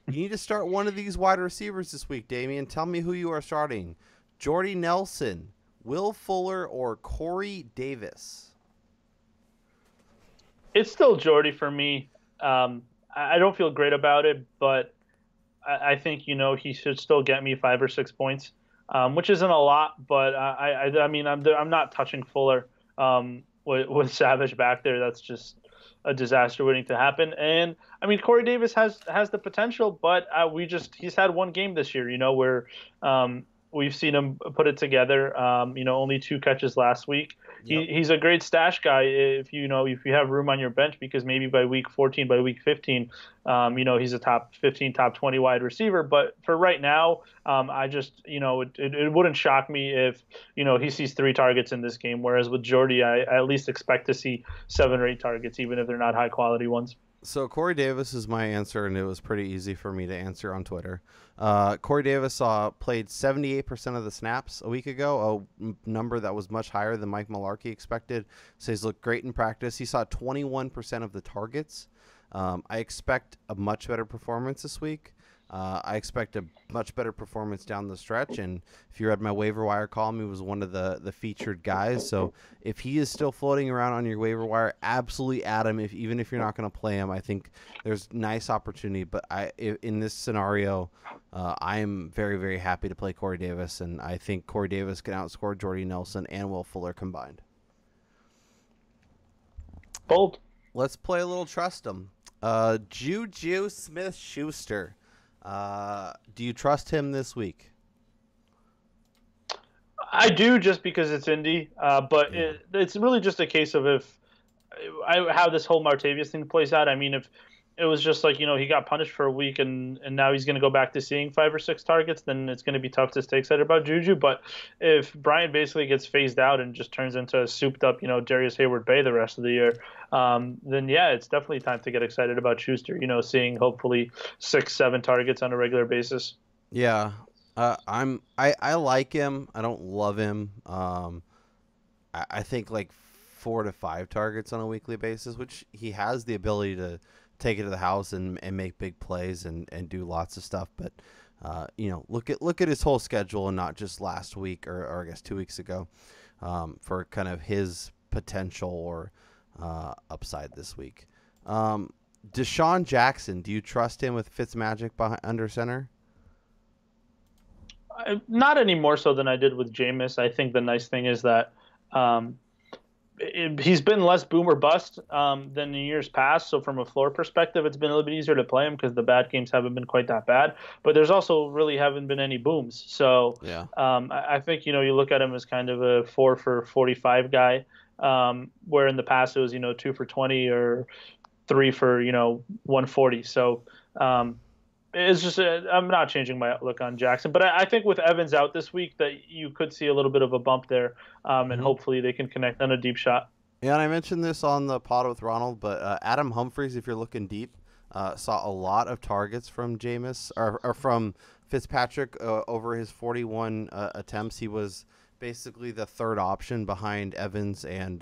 [SPEAKER 1] need to start one of these wide receivers this week, Damian. Tell me who you are starting: Jordy Nelson, Will Fuller, or Corey Davis?
[SPEAKER 2] It's still Jordy for me. I don't feel great about it, but I think, he should still get me 5 or 6 points, which isn't a lot, but I mean, I'm not touching Fuller with Savage back there. That's just a disaster waiting to happen. And I mean, Corey Davis has the potential, but he's had one game this year, where we've seen him put it together. Only 2 catches last week. Yep. He's a great stash guy if you have room on your bench, because maybe by week 14, by week 15, he's a top 15, top 20 wide receiver. But for right now, it wouldn't shock me if he sees 3 targets in this game. Whereas with Jordy, I at least expect to see 7 or 8 targets, even if they're not high quality ones.
[SPEAKER 1] So Corey Davis is my answer, and it was pretty easy for me to answer on Twitter. Corey Davis played 78% of the snaps a week ago, a number that was much higher than Mike Mularkey expected. So he's looked great in practice. He saw 21% of the targets. I expect a much better performance this week. I expect a much better performance down the stretch. And if you read my waiver wire column, he was one of the featured guys. So if he is still floating around on your waiver wire, absolutely add him. Even if you're not going to play him, I think there's nice opportunity. But in this scenario, I am very, very happy to play Corey Davis. And I think Corey Davis can outscore Jordy Nelson and Will Fuller combined.
[SPEAKER 2] Bold.
[SPEAKER 1] Let's play a little trust him. Juju Smith-Schuster. Do you trust him this week?
[SPEAKER 2] I do, just because it's Indy, but it's really just a case of how this whole Martavius thing plays out. I mean, if it was just like, he got punished for a week and now he's going to go back to seeing 5 or 6 targets, then it's going to be tough to stay excited about Juju. But if Bryant basically gets phased out and just turns into a souped up, Darius Hayward-Bay the rest of the year, then yeah, it's definitely time to get excited about Schuster, seeing hopefully 6-7 targets on a regular basis.
[SPEAKER 1] Yeah. I like him. I don't love him. I think like 4 to 5 targets on a weekly basis, which he has the ability to take it to the house and make big plays and do lots of stuff. But, look at his whole schedule and not just last week or I guess 2 weeks ago, for kind of his potential or upside this week. Deshaun Jackson, do you trust him with Fitzmagic under center?
[SPEAKER 2] Not any more so than I did with Jameis. I think the nice thing is that he's been less boom or bust than in years past. So from a floor perspective, it's been a little bit easier to play him because the bad games haven't been quite that bad. But there's also really haven't been any booms. So
[SPEAKER 1] yeah.
[SPEAKER 2] I think, you look at him as kind of a 4 for 45 guy, where in the past it was, 2 for 20 or 3 for, 140. So it's just I'm not changing my outlook on Jackson, but I think with Evans out this week that you could see a little bit of a bump there, and hopefully they can connect on a deep shot.
[SPEAKER 1] Yeah, and I mentioned this on the pod with Ronald, but Adam Humphries, if you're looking deep, saw a lot of targets from Jameis or from Fitzpatrick over his 41 attempts. He was basically the third option behind Evans and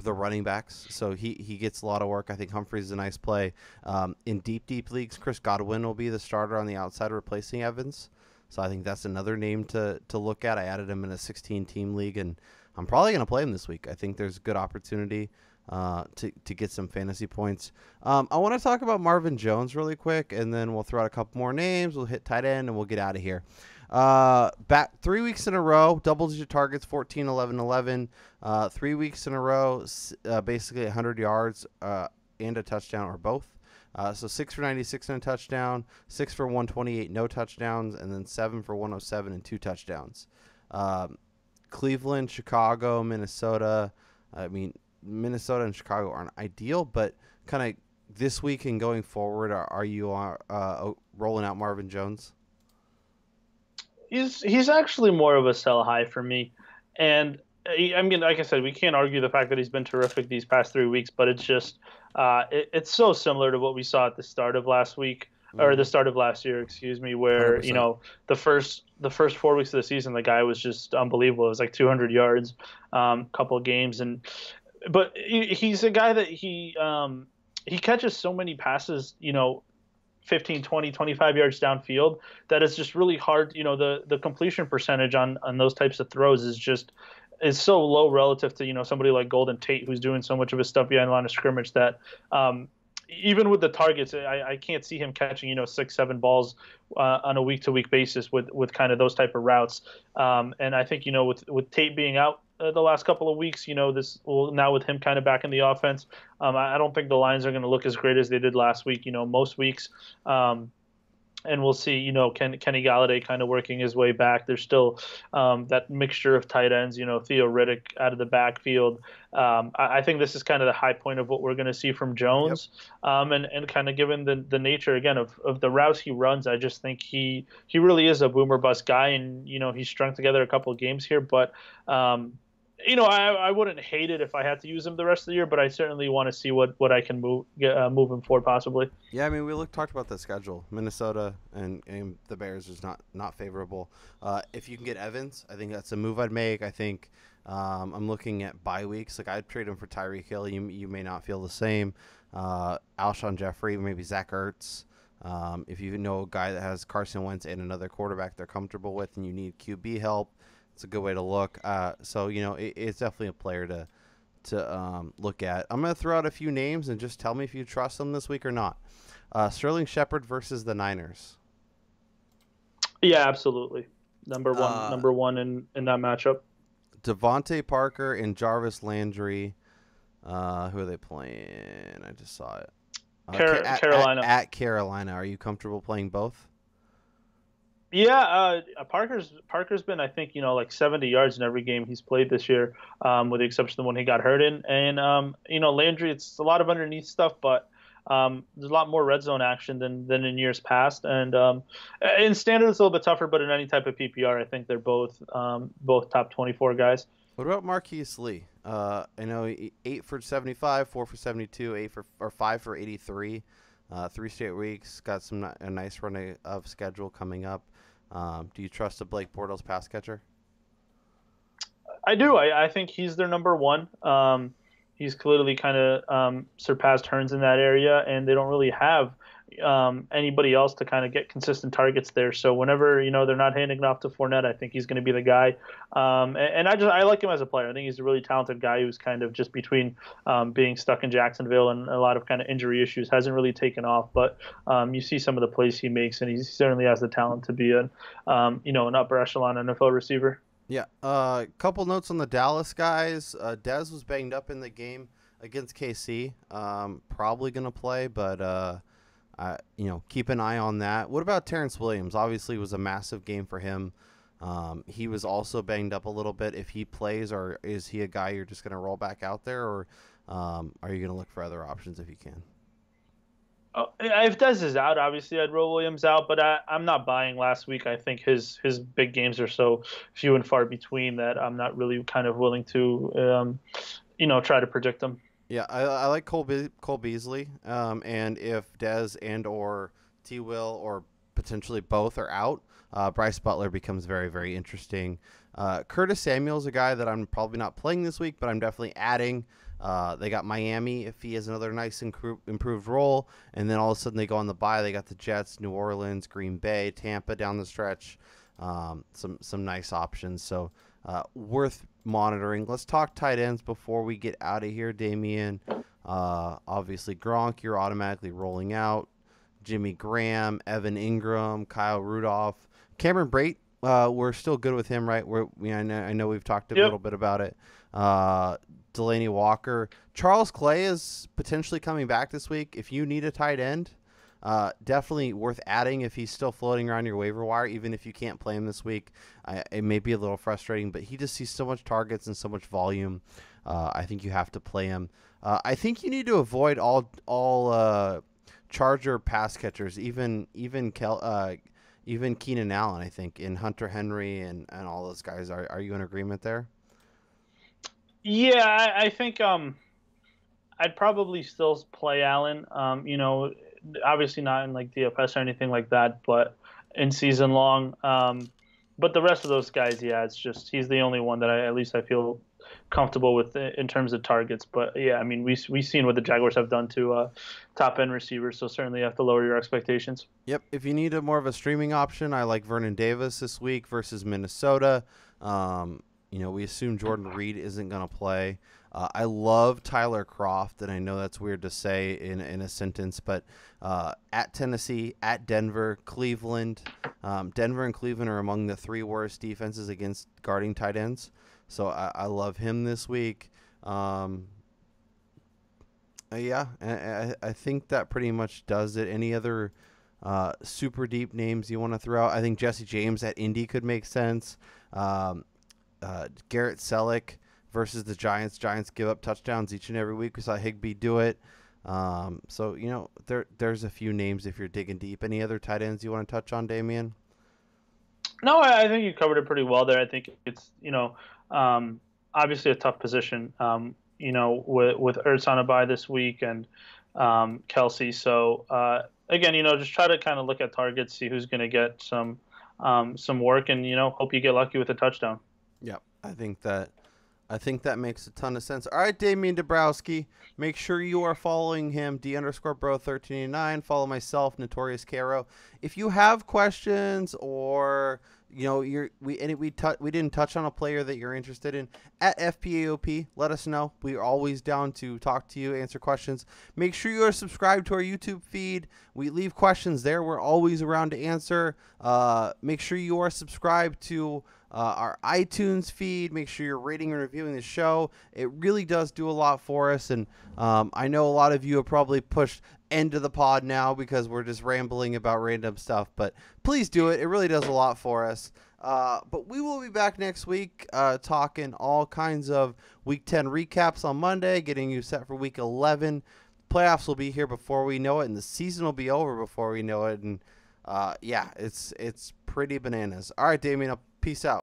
[SPEAKER 1] the running backs, so he gets a lot of work. I think Humphries is a nice play. In deep leagues, Chris Godwin will be the starter on the outside replacing Evans, so I think that's another name to look at. I added him in a 16-team league, and I'm probably going to play him this week. I think there's a good opportunity to get some fantasy points. I want to talk about Marvin Jones really quick, and then we'll throw out a couple more names. We'll hit tight end, and we'll get out of here. Back 3 weeks in a row, double-digit targets, 14, 11, 11. 3 weeks in a row, basically 100 yards and a touchdown or both. So 6 for 96 and a touchdown, 6 for 128, no touchdowns, and then 7 for 107 and 2 touchdowns. Cleveland, Chicago, Minnesota. I mean, Minnesota and Chicago aren't ideal, but kind of this week and going forward, are you rolling out Marvin Jones?
[SPEAKER 2] He's actually more of a sell high for me, and I mean, like I said, we can't argue the fact that he's been terrific these past 3 weeks, but it's just it's so similar to what we saw at the start of last week or the start of last year, excuse me, where 100%. The first 4 weeks of the season, the guy was just unbelievable. It was like 200 yards, couple of games, but he's a guy that he catches so many passes, 15, 20, 25 yards downfield, that it's just really hard. The completion percentage on those types of throws is so low relative to, somebody like Golden Tate, who's doing so much of his stuff behind the line of scrimmage that even with the targets, I can't see him catching, 6-7 balls on a week-to-week basis with kind of those type of routes. And I think, with Tate being out the last couple of weeks, now with him kind of back in the offense, I don't think the Lions are going to look as great as they did last week, most weeks. And we'll see, Kenny Galladay kind of working his way back. There's still that mixture of tight ends, Theo Riddick out of the backfield. I think this is kind of the high point of what we're going to see from Jones. Yep. And kind of given the nature, again, of the routes he runs, I just think he really is a boomer bust guy. And, he's strung together a couple of games here. But I wouldn't hate it if I had to use him the rest of the year, but I certainly want to see what I can move him for possibly.
[SPEAKER 1] Yeah, I mean, we talked about the schedule. Minnesota and the Bears is not favorable. If you can get Evans, I think that's a move I'd make. I think I'm looking at bye weeks. Like, I'd trade him for Tyreek Hill. You may not feel the same. Alshon Jeffrey, maybe Zach Ertz. If you know a guy that has Carson Wentz and another quarterback they're comfortable with and you need QB help, it's a good way to look. So, it's definitely a player to look at. I'm going to throw out a few names and just tell me if you trust them this week or not. Sterling Shepard versus the Niners.
[SPEAKER 2] Yeah, absolutely. Number one in that matchup.
[SPEAKER 1] Devontae Parker and Jarvis Landry. Who are they playing? I just saw it.
[SPEAKER 2] Carolina.
[SPEAKER 1] At Carolina. Are you comfortable playing both?
[SPEAKER 2] Yeah, Parker's been, I think, like 70 yards in every game he's played this year, with the exception of the one he got hurt in. And Landry, it's a lot of underneath stuff, but there's a lot more red zone action than in years past. And in standard, it's a little bit tougher, but in any type of PPR, I think they're both top 24 guys.
[SPEAKER 1] What about Marquise Lee? I know 8 for 75, 4 for 72, 5 for 83. 3 straight weeks. Got a nice run of schedule coming up. Do you trust the Blake Bortles pass catcher?
[SPEAKER 2] I do. I think he's their number one. He's clearly kind of surpassed Hearns in that area, and they don't really have anybody else to kind of get consistent targets there. So whenever they're not handing it off to Fournette, I think he's going to be the guy. And I like him as a player. I think he's a really talented guy who's kind of just between being stuck in Jacksonville and a lot of kind of injury issues, hasn't really taken off. But you see some of the plays he makes, and he certainly has the talent to be an upper echelon NFL receiver.
[SPEAKER 1] Yeah. Couple notes on the Dallas guys. Dez was banged up in the game against KC. Probably going to play, but keep an eye on that. What about Terrence Williams? Obviously, it was a massive game for him. He was also banged up a little bit. If he plays, or is he a guy you're just going to roll back out there, or are you going to look for other options if you can?
[SPEAKER 2] If Dez is out, obviously I'd roll Williams out, but I'm not buying last week. I think his big games are so few and far between that I'm not really kind of willing to, try to predict them.
[SPEAKER 1] Yeah, I like Cole Beasley, and if Dez and or T. Will or potentially both are out, Bryce Butler becomes very, very interesting. Curtis Samuel's a guy that I'm probably not playing this week, but I'm definitely adding. They got Miami if he has another nice improved role, and then all of a sudden they go on the bye. They got the Jets, New Orleans, Green Bay, Tampa down the stretch. Some nice options. So worth monitoring. Let's talk tight ends before we get out of here, Damian. Obviously Gronk, you're automatically rolling out. Jimmy Graham, Evan Ingram, Kyle Rudolph, Cameron Brate. We're still good with him, right? I know we've talked a little bit about it. Delaney Walker. Charles Clay is potentially coming back this week. If you need a tight end, definitely worth adding if he's still floating around your waiver wire, even if you can't play him this week. It may be a little frustrating, but he just sees so much targets and so much volume. I think you have to play him. I think you need to avoid all Charger pass catchers, even Keenan Allen, I think, in Hunter Henry and all those guys. Are you in agreement there?
[SPEAKER 2] Yeah, I think I'd probably still play Allen. Obviously not in like DFS or anything like that, but in season long. But the rest of those guys, yeah, it's just he's the only one that I feel comfortable with in terms of targets. But yeah, I mean we've seen what the Jaguars have done to top end receivers, so certainly you have to lower your expectations.
[SPEAKER 1] Yep. If you need more of a streaming option, I like Vernon Davis this week versus Minnesota. We assume Jordan Reed isn't going to play. I love Tyler Kroft, and I know that's weird to say in a sentence, but at Tennessee, at Denver, Cleveland. Denver and Cleveland are among the 3 worst defenses against guarding tight ends. So I love him this week. I think that pretty much does it. Any other super deep names you want to throw out? I think Jesse James at Indy could make sense. Garrett Selleck versus the Giants. Giants give up touchdowns each and every week. We saw Higbee do it. There's a few names if you're digging deep. Any other tight ends you want to touch on, Damian?
[SPEAKER 2] No, I think you covered it pretty well there. I think it's obviously a tough position. With Ertz on a bye this week and Kelsey. So again, just try to kind of look at targets, see who's going to get some work, and hope you get lucky with a touchdown.
[SPEAKER 1] Yep, I think that makes a ton of sense. All right, Damian Dabrowski. Make sure you are following him, D_bro1389. Follow myself, Notorious Caro. If you have questions or we didn't touch on a player that you're interested in at FPAOP, let us know. We're always down to talk to you, answer questions. Make sure you are subscribed to our YouTube feed. We leave questions there. We're always around to answer. Make sure you are subscribed to our iTunes feed. Make sure you're rating and reviewing the show. It really does do a lot for us, and I know a lot of you have probably pushed end of the pod now because we're just rambling about random stuff, but please do it. It really does a lot for us. But we will be back next week talking all kinds of Week 10 recaps on Monday, getting you set for Week 11. Playoffs will be here before we know it, and the season will be over before we know it. And yeah, it's pretty bananas. All right, Damian, peace out.